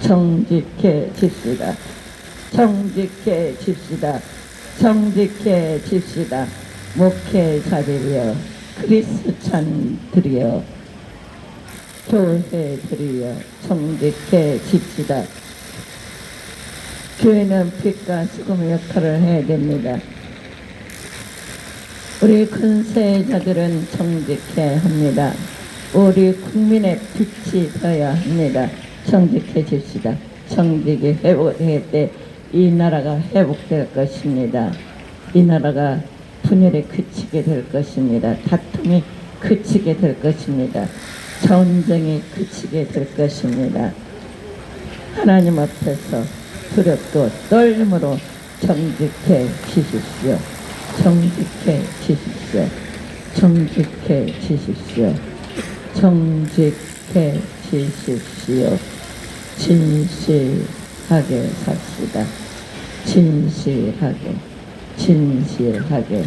정직해집시다. 정직해집시다. 정직해집시다. 목회자들이여, 크리스찬들이여, 교회들이여 정직해집시다. 교회는 빛과 소금의 역할을 해야 됩니다. 우리 권세자들은 정직해야 합니다. 우리 국민의 빛이 되어야 합니다. 정직해집시다. 정직이 회복될 때 이 나라가 회복될 것입니다. 이 나라가 분열이 그치게 될 것입니다. 다툼이 그치게 될 것입니다. 전쟁이 그치게 될 것입니다. 하나님 앞에서 두렵고 떨림으로 정직해지십시오. 정직해지십시오. 정직해지십시오. 정직해지십시오. 진실하게 삽시다. 진실하게, 진실하게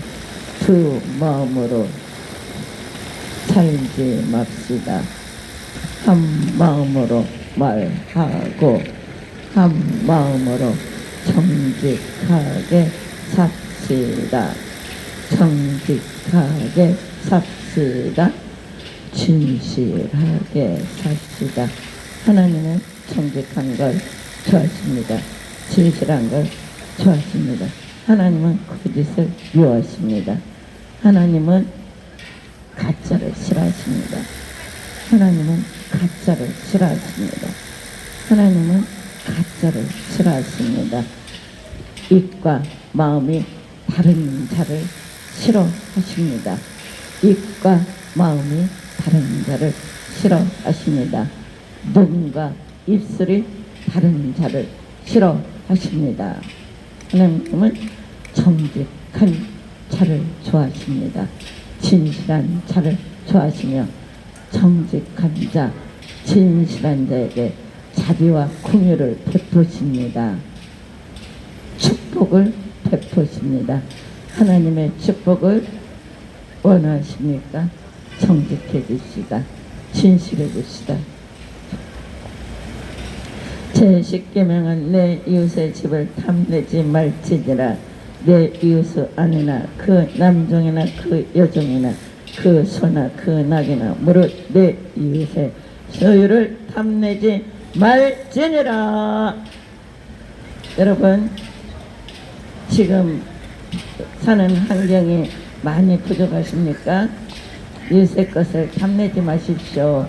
두 마음으로 살지 맙시다. 한 마음으로 말하고 한 마음으로 정직하게 삽시다. 정직하게 삽시다. 진실하게 삽시다. 하나님은 정직한 걸 좋아하십니다. 진실한 걸 좋아하십니다. 하나님은 거짓을 미워하십니다. 하나님은 가짜를 싫어하십니다. 하나님은 가짜를 싫어하십니다. 하나님은 가짜를 싫어하십니다. 입과 마음이 다른 자를 싫어하십니다. 입과 마음이 다른 자를 싫어하십니다. 눈과 입술이 다른 자를 싫어하십니다. 하나님은 정직한 자를 좋아하십니다. 진실한 자를 좋아하시며 정직한 자, 진실한 자에게 자비와 공유를 베푸십니다. 축복을 베푸십니다. 하나님의 축복을 원하십니까? 정직해지시다. 진실해지시다. 제10계명은 내 이웃의 집을 탐내지 말지니라. 내 이웃의 아내나 그 남종이나 그 여종이나 그 소나 그 낙이나 무릇 내 이웃의 소유를 탐내지 말지니라. 여러분, 지금 사는 환경이 많이 부족하십니까? 이웃의 것을 탐내지 마십시오.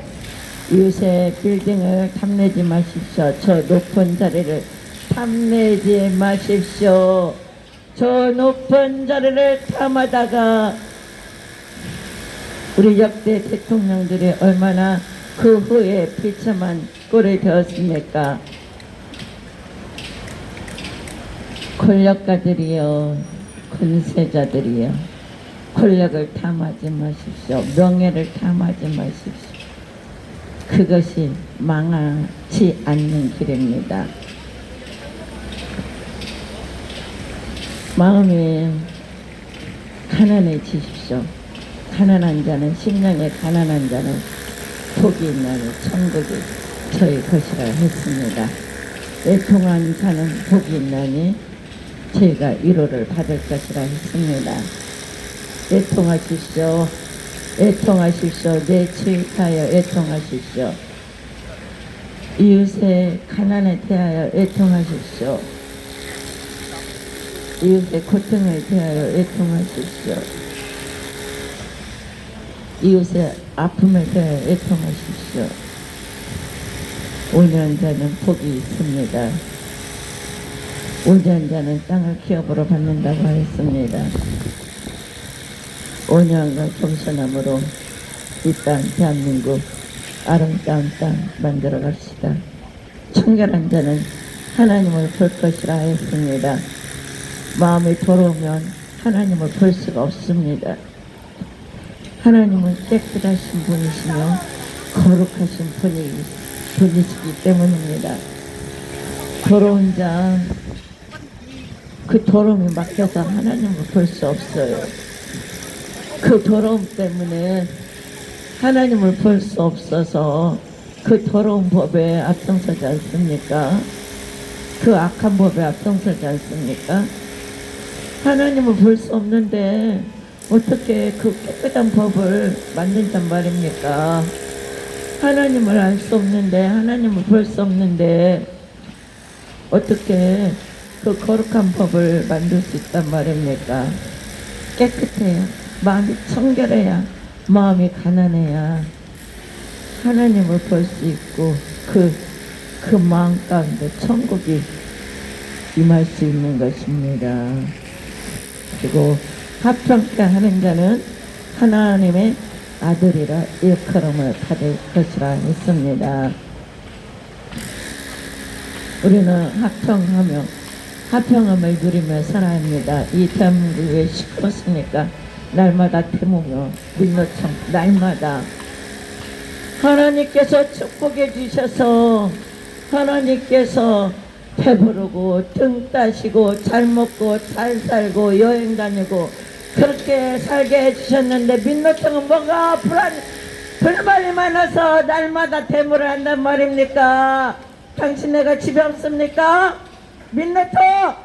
이웃의 빌딩을 탐내지 마십시오. 저 높은 자리를 탐내지 마십시오. 저 높은 자리를 탐하다가 우리 역대 대통령들이 얼마나 그 후에 비참한 꼴이 되었습니까? 권력가들이요, 권세자들이요, 권력을 탐하지 마십시오. 명예를 탐하지 마십시오. 그것이 망하지 않는 길입니다. 마음이 가난해지십시오. 가난한 자는, 심령에 가난한 자는 복이 있나니 천국이 저희 것이라 했습니다. 애통한 자는 복이 있나니 저희가 위로를 받을 것이라 했습니다. 애통하십시오. 애통하십시오. 내 죄하여 애통하십시오. 이웃의 가난에 대하여 애통하십시오. 이웃의 고통에 대하여 애통하십시오. 이웃의 아픔에 대하여 애통하십시오. 온유한자는 복이 있습니다. 온유한자는 땅을 기업으로 받는다고 하였습니다. 온유함과 겸손함으로 이 땅 대한민국 아름다운 땅 만들어 갑시다. 청결한 자는 하나님을 볼 것이라 했습니다. 마음이 더러우면 하나님을 볼 수가 없습니다. 하나님은 깨끗하신 분이시며 거룩하신 분이시기 때문입니다. 더러운 자, 그 더러움이 막혀서 하나님을 볼 수 없어요. 그 더러움 때문에 하나님을 볼 수 없어서 그 더러운 법에 앞장서지 않습니까? 그 악한 법에 앞장서지 않습니까? 하나님을 볼 수 없는데 어떻게 그 깨끗한 법을 만든단 말입니까? 하나님을 알 수 없는데, 하나님을 볼 수 없는데 어떻게 그 거룩한 법을 만들 수 있단 말입니까? 깨끗해야, 마음이 청결해야, 마음이 가난해야 하나님을 볼 수 있고 그 마음 가운데 천국이 임할 수 있는 것입니다. 그리고 합평케 하는 자는 하나님의 아들이라 일컬음을 받을 것이라 했습니다. 우리는 화평함을 누리며 살아야 합니다. 이 대한민국이 왜 시끄럽습니까? 날마다 태무며 민노총 날마다 하나님께서 축복해 주셔서 하나님께서 배부르고 등 따시고 잘 먹고 잘 살고 여행 다니고 그렇게 살게 해주셨는데 민노총은 뭐가 불만이 많아서 날마다 데모를 한단 말입니까? 당신네가 집에 없습니까? 민노총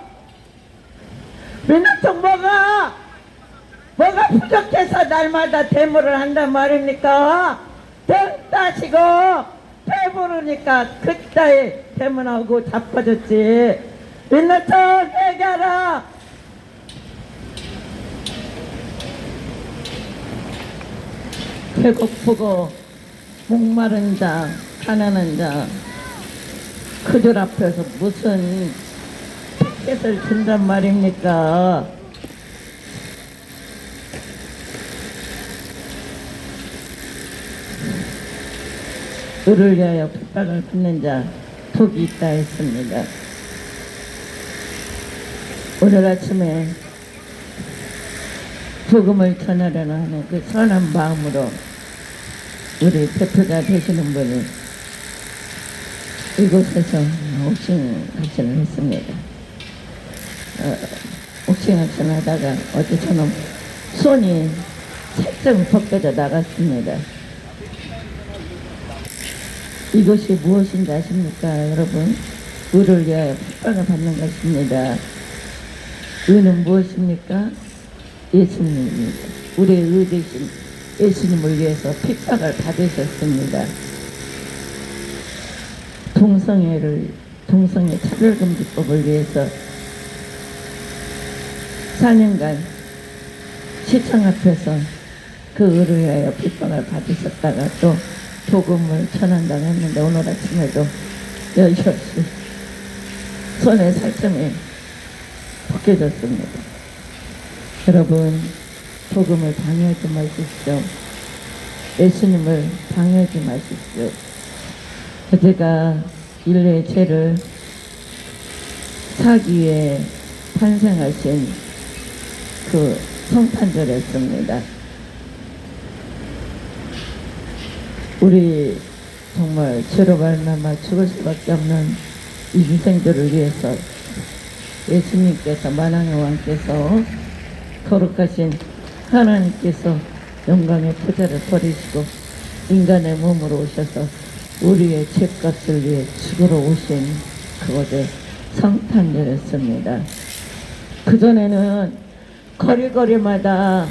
뭐가 부족해서 날마다 데모를 한단 말입니까? 등 따시고 배부르니까 그따위 데모하고 자빠졌지. 민노총 얘기하라. 배고프고 목마른 자 가난한 자 그들 앞에서 무슨 티켓을 준단 말입니까? 을을 위하여 핍박을 받는 자 복이 있다 했습니다. 오늘 아침에 복음을 전하려는 하는 그 선한 마음으로 우리 대표자 되시는 분이 이곳에서 옥신각신을 했습니다. 옥신각신 하다가 어제 저는 손이 살짝 벗겨져 나갔습니다. 이것이 무엇인지 아십니까, 여러분? 의를 위하여 핍박을 받는 것입니다. 의는 무엇입니까? 예수님입니다. 우리의 의 대신 예수님을 위해서 핍박을 받으셨습니다. 동성애 차별금지법을 위해서 4년간 시청 앞에서 그 의를 위하여 핍박을 받으셨다가 또 복음을 전한다고 했는데 오늘 아침에도 여지없이 손에 살점이 벗겨졌습니다. 여러분, 복음을 방해하지 마십시오. 예수님을 방해하지 마십시오. 그대가 인류의 죄를 사기 위해 탄생하신 그 성탄절이었습니다. 우리 정말 죄로 말미암아 죽을 수밖에 없는 인생들을 위해서 예수님께서 만왕의 왕께서 거룩하신 하나님께서 영광의 보좌를 버리시고 인간의 몸으로 오셔서 우리의 죄값을 위해 죽으러 오신 그것의 성탄절이었습니다. 그전에는 거리마다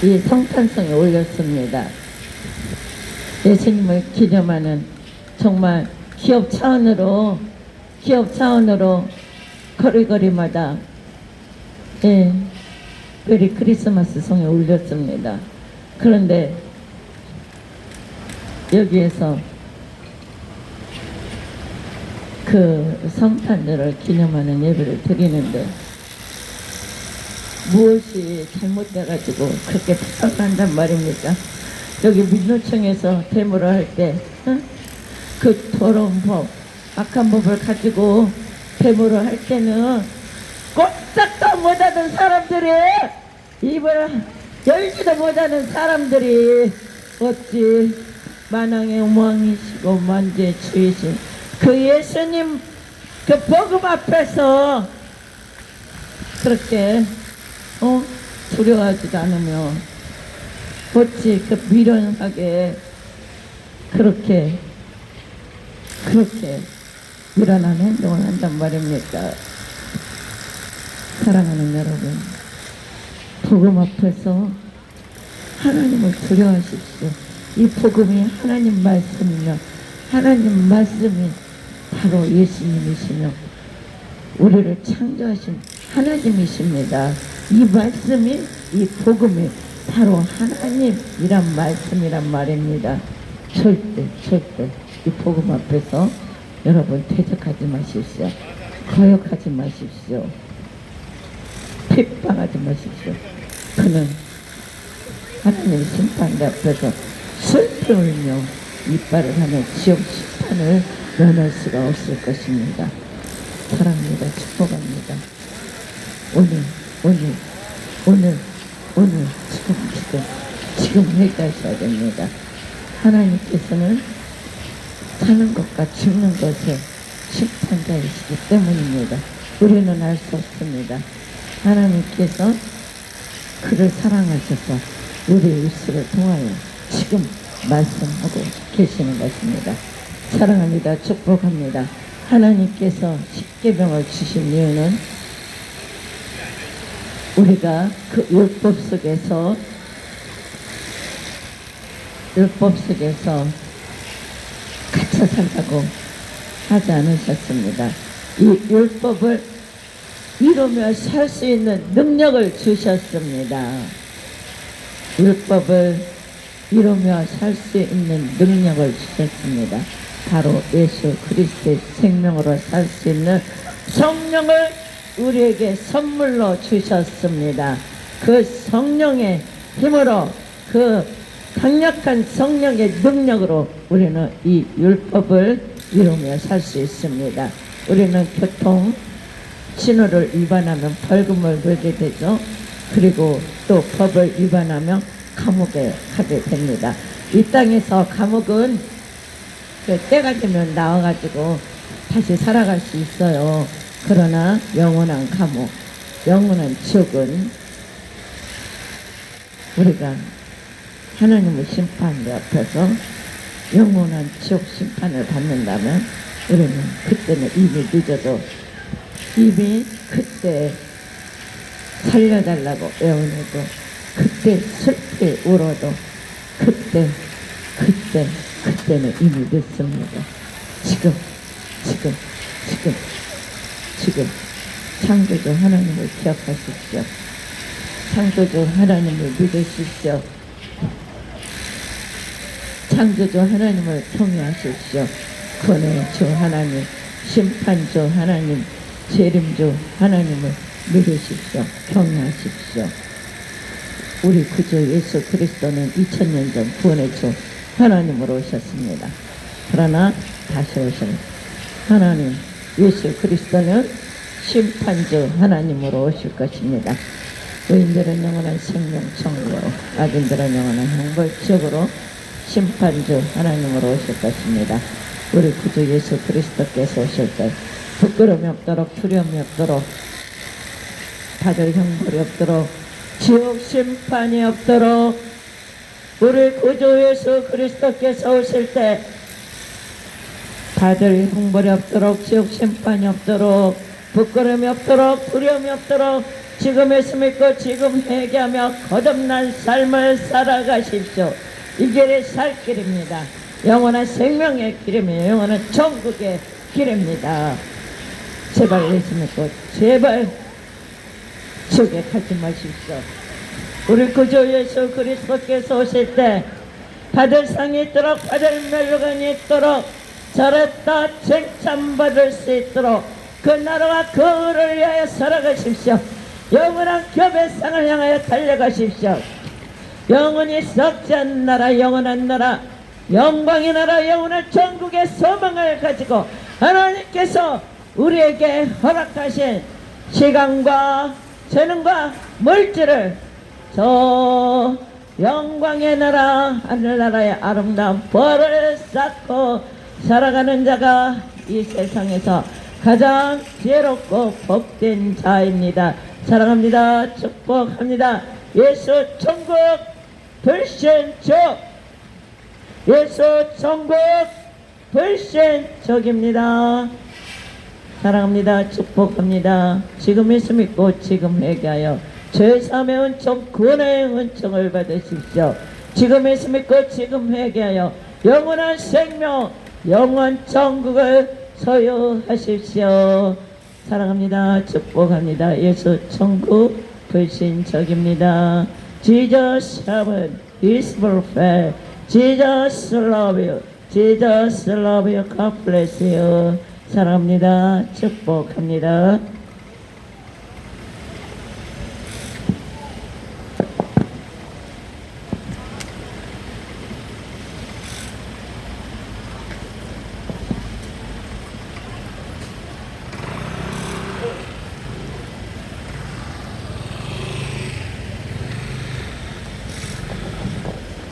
이 성탄성에 올렸습니다. 예수님을 기념하는 정말 기업 차원으로 거리마다 메리 크리스마스 성에 올렸습니다. 그런데 여기에서 그 성탄절을 기념하는 예배를 드리는데 무엇이 잘못돼가지고 그렇게 핍박한단 말입니까? 여기 민노총에서 데모를 할 때 그 더러운 법, 악한 법을 가지고 데모를 할 때는 꼼짝도 못하는 사람들이 입을 열지도 못하는 사람들이 어찌 만왕의 왕이시고 만주의 주이신 그 예수님 그 복음 앞에서 그렇게 두려워하지도 않으며 어찌 그 미련하게 그렇게 미련한 행동을 한단 말입니까? 사랑하는 여러분, 복음 앞에서 하나님을 두려워하십시오. 이 복음이 하나님 말씀이며 하나님 말씀이 바로 예수님이시며 우리를 창조하신 하나님이십니다. 이 말씀이 이 복음이 바로 하나님이란 말씀이란 말입니다. 절대 이 복음 앞에서 여러분 대적하지 마십시오. 거역하지 마십시오. 핍박하지 마십시오. 그는 하나님 심판대 앞에서 슬피 울며 이빨을 하며 지옥 심판을 면할 수가 없을 것입니다. 사랑합니다. 축복합니다. 오늘 지금 해결하셔야 됩니다. 하나님께서는 사는 것과 죽는 것에 심판자이시기 때문입니다. 우리는 알 수 없습니다. 하나님께서 그를 사랑하셔서 우리의 입술을 통하여 지금 말씀하고 계시는 것입니다. 사랑합니다. 축복합니다. 하나님께서 십계명을 주신 이유는 우리가 그 율법 속에서 갇혀 살라고 하지 않으셨습니다. 이 율법을 이루며 살 수 있는 능력을 주셨습니다. 율법을 이루며 살 수 있는 능력을 주셨습니다. 바로 예수 그리스도의 생명으로 살 수 있는 성령을 우리에게 선물로 주셨습니다. 그 성령의 힘으로, 그 강력한 성령의 능력으로 우리는 이 율법을 이루며 살 수 있습니다. 우리는 교통 신호를 위반하면 벌금을 물게 되죠. 그리고 또 법을 위반하면 감옥에 가게 됩니다. 이 땅에서 감옥은 그 때가 되면 나와가지고 다시 살아갈 수 있어요. 그러나 영원한 감옥, 영원한 지옥은 우리가 하나님의 심판대 앞에서 영원한 지옥 심판을 받는다면 우리는 그때는 이미 늦어도 이미 그때 살려달라고 애원해도 그때 슬피 울어도 그때는 이미 늦습니다. 지금 창조주 하나님을 기억하십시오. 창조주 하나님을 믿으십시오. 창조주 하나님을 통회하십시오. 구원의 주 하나님, 심판주 하나님, 재림주 하나님을 믿으십시오. 경외하십시오. 우리 구주 예수 그리스도는 2000년 전 구원의 주 하나님으로 오셨습니다. 그러나 다시 오신 하나님 예수 그리스도는 심판주 하나님으로 오실 것입니다. 의인들은 영원한 생명 천국으로, 악인들은 영원한 형벌 지옥으로 심판주 하나님으로 오실 것입니다. 우리 구주 예수 그리스도께서 오실 때 부끄러움이 없도록, 두려움이 없도록, 받을 형벌이 없도록, 지옥 심판이 없도록, 우리 구주 예수 그리스도께서 오실 때 받을 형벌이 없도록, 지옥 심판이 없도록, 부끄러움이 없도록, 두려움이 없도록 지금 예수 믿고 지금 회개하며 거듭난 삶을 살아가십시오. 이 길이 살 길입니다. 영원한 생명의 길입니다. 영원한 천국의 길입니다. 제발 예수 믿고 제발 지옥에 가지 마십시오. 우리 구주 예수 그리스도께서 오실 때 받을 상이 있도록, 받을 멸류관이 있도록, 잘했다 칭찬받을 수 있도록 그 나라와 그 의를 위하여 살아가십시오. 영원한 겹의 상을 향하여 달려가십시오. 영원히 썩지 않는 나라, 영원한 나라, 영광의 나라, 영원한 천국의 소망을 가지고 하나님께서 우리에게 허락하신 시간과 재능과 물질을 저 영광의 나라, 하늘나라의 아름다운 벌을 쌓고 살아가는 자가 이 세상에서 가장 지혜롭고 복된 자입니다. 사랑합니다. 축복합니다. 예수 천국 불신족, 예수 천국 불신족입니다. 사랑합니다. 축복합니다. 지금 예수 믿고 지금 회개하여 죄사함의 은총, 구원의 은총을 받으십시오. 지금 예수 믿고 지금 회개하여 영원한 생명, 영원 천국을 소유하십시오. 사랑합니다. 축복합니다. 예수 천국 불신적입니다. Jesus heaven is perfect. Jesus love you. Jesus love you. God bless you. 사랑합니다. 축복합니다.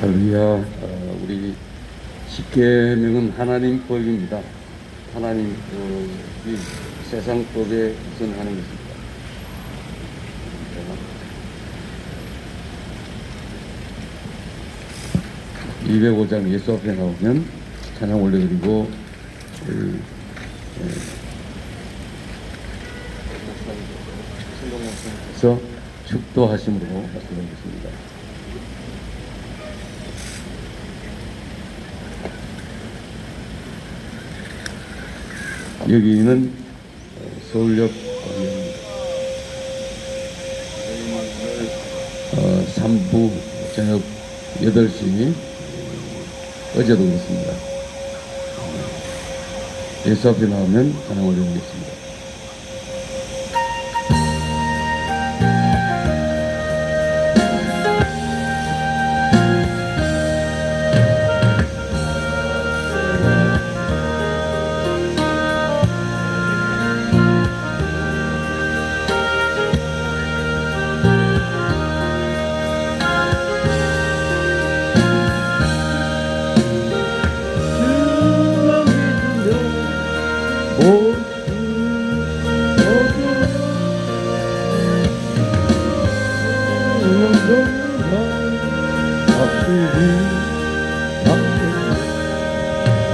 할렐루야. 우리 십계명은 하나님 법입니다. 하나님 이 세상 법에 우선하는 것입니다. 205장 예수 앞에 나오면 찬양 올려드리고 그래서 축도하심으로 말씀드리겠습니다. 여기는 서울역 3부 저녁 8시 어제도 그렇습니다. 예수 앞에 나오면 찬양 올려드리겠습니다.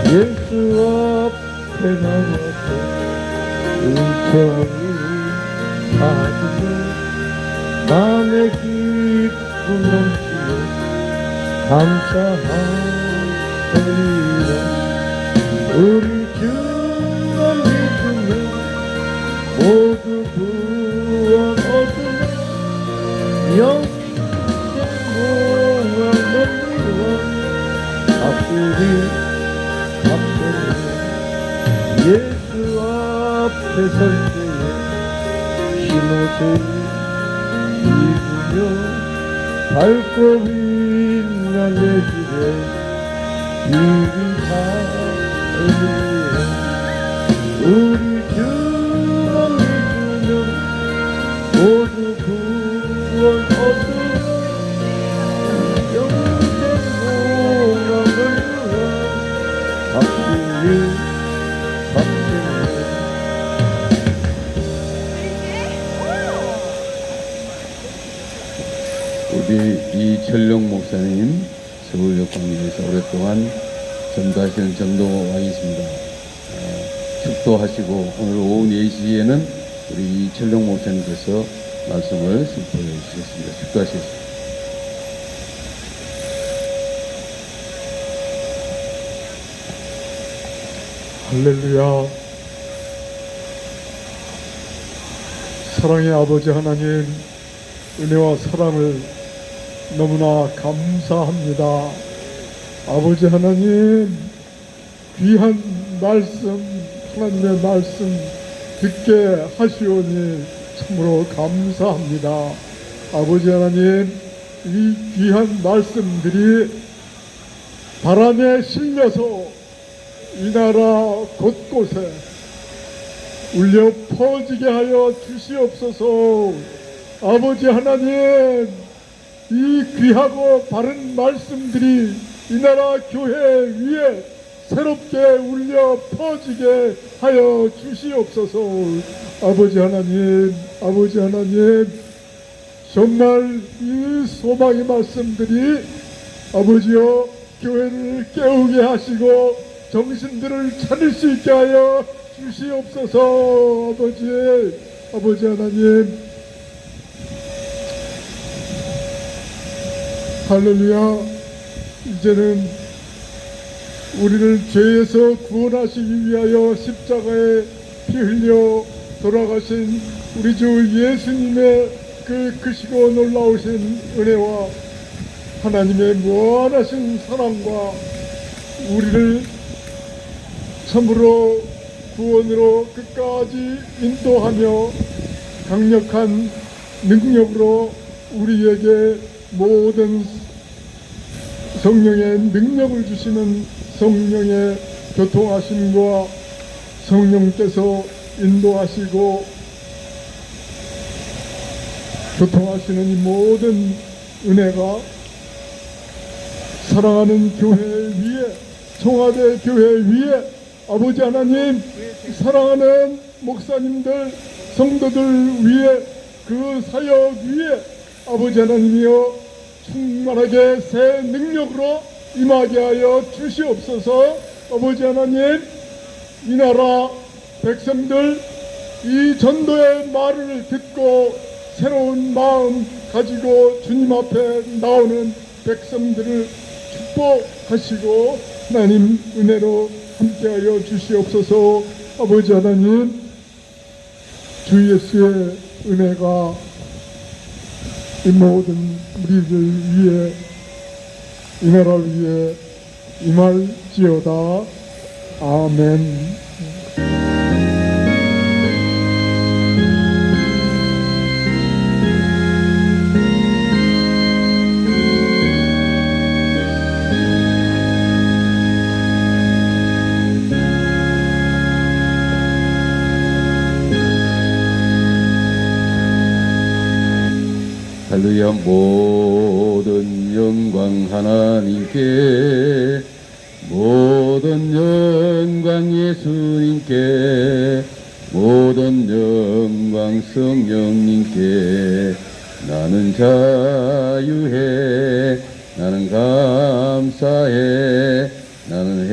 예수 앞에 나와서 은총을 받으며 마음의 기쁨 넘치며 감사하리라. 우리 주만 믿으며 모두 구원 얻으며 영생 공을 넘기와 앞으리 예수 앞에 설 때에 흰옷을 입으며 밝고 빛난 내 집에 이긴 하리라. 우리 주만 믿으며 모두 구원 얻으며 영생 공항을 누워 앞으리 우리 이철룡 목사님 서울역 광장에서 오랫동안 전도하시는 전도왕이십니다. 축도하시고 오늘 오후 4시에는 우리 이철룡 목사님께서 말씀을 선포해 주시겠습니다. 축도하시겠습니다. 할렐루야. 사랑의 아버지 하나님, 은혜와 사랑을 너무나 감사합니다. 아버지 하나님, 귀한 말씀, 하나님의 말씀 듣게 하시오니 참으로 감사합니다. 아버지 하나님, 이 귀한 말씀들이 바람에 실려서 이 나라 곳곳에 울려 퍼지게 하여 주시옵소서. 아버지 하나님, 이 귀하고 바른 말씀들이 이 나라 교회 위에 새롭게 울려 퍼지게 하여 주시옵소서. 아버지 하나님, 아버지 하나님, 정말 이 소망의 말씀들이 아버지여 교회를 깨우게 하시고 정신들을 차릴 수 있게 하여 주시옵소서. 아버지 하나님, 할렐루야. 이제는 우리를 죄에서 구원하시기 위하여 십자가에 피 흘려 돌아가신 우리 주 예수님의 그 크시고 놀라우신 은혜와 하나님의 무한하신 사랑과 우리를 참으로 구원으로 끝까지 인도하며 강력한 능력으로 우리에게 모든 성령의 능력을 주시는 성령의 교통하심과 성령께서 인도하시고 교통하시는 이 모든 은혜가 사랑하는 교회 위에, 청와대 교회 위에 아버지 하나님, 사랑하는 목사님들, 성도들 위에, 그 사역 위에 아버지 하나님이여 충만하게 새 능력으로 임하게 하여 주시옵소서. 아버지 하나님, 이 나라 백성들 이 전도의 말을 듣고 새로운 마음 가지고 주님 앞에 나오는 백성들을 축복하시고 하나님 은혜로 함께하여 주시옵소서. 아버지 하나님, 주 예수의 은혜가 이 모든 우리들 위해, 이 나라 위해 임할지어다. 아멘. 할렐루야. 모든 영광 하나님께, 모든 영광 예수님께, 모든 영광 성령님께. 나는 자유해, 나는 감사해, 나는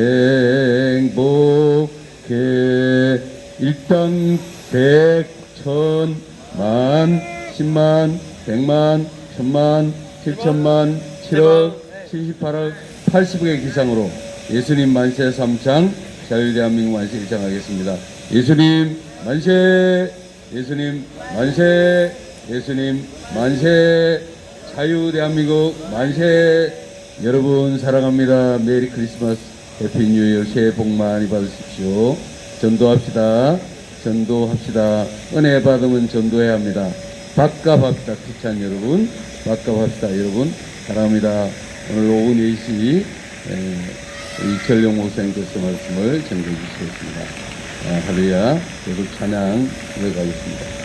행복해. 일당 백천 만 십만 백만 천만 칠천만 7억 78억 80억의 기상으로 예수님 만세 3창 자유대한민국 만세 1창 하겠습니다. 예수님 만세, 예수님 만세, 예수님 만세, 자유대한민국 만세. 여러분 사랑합니다. 메리 크리스마스, 해피 뉴 이어. 새해 복 많이 받으십시오. 전도합시다. 전도합시다. 은혜 받으면 전도해야 합니다. 밥값합시다. 크리스찬 여러분, 밥값합시다. 여러분 사랑합니다. 오늘 오후 4시 이철용 목사님께서 말씀을 전해 주시겠습니다. 할렐루야. 계속 찬양 들어가겠습니다.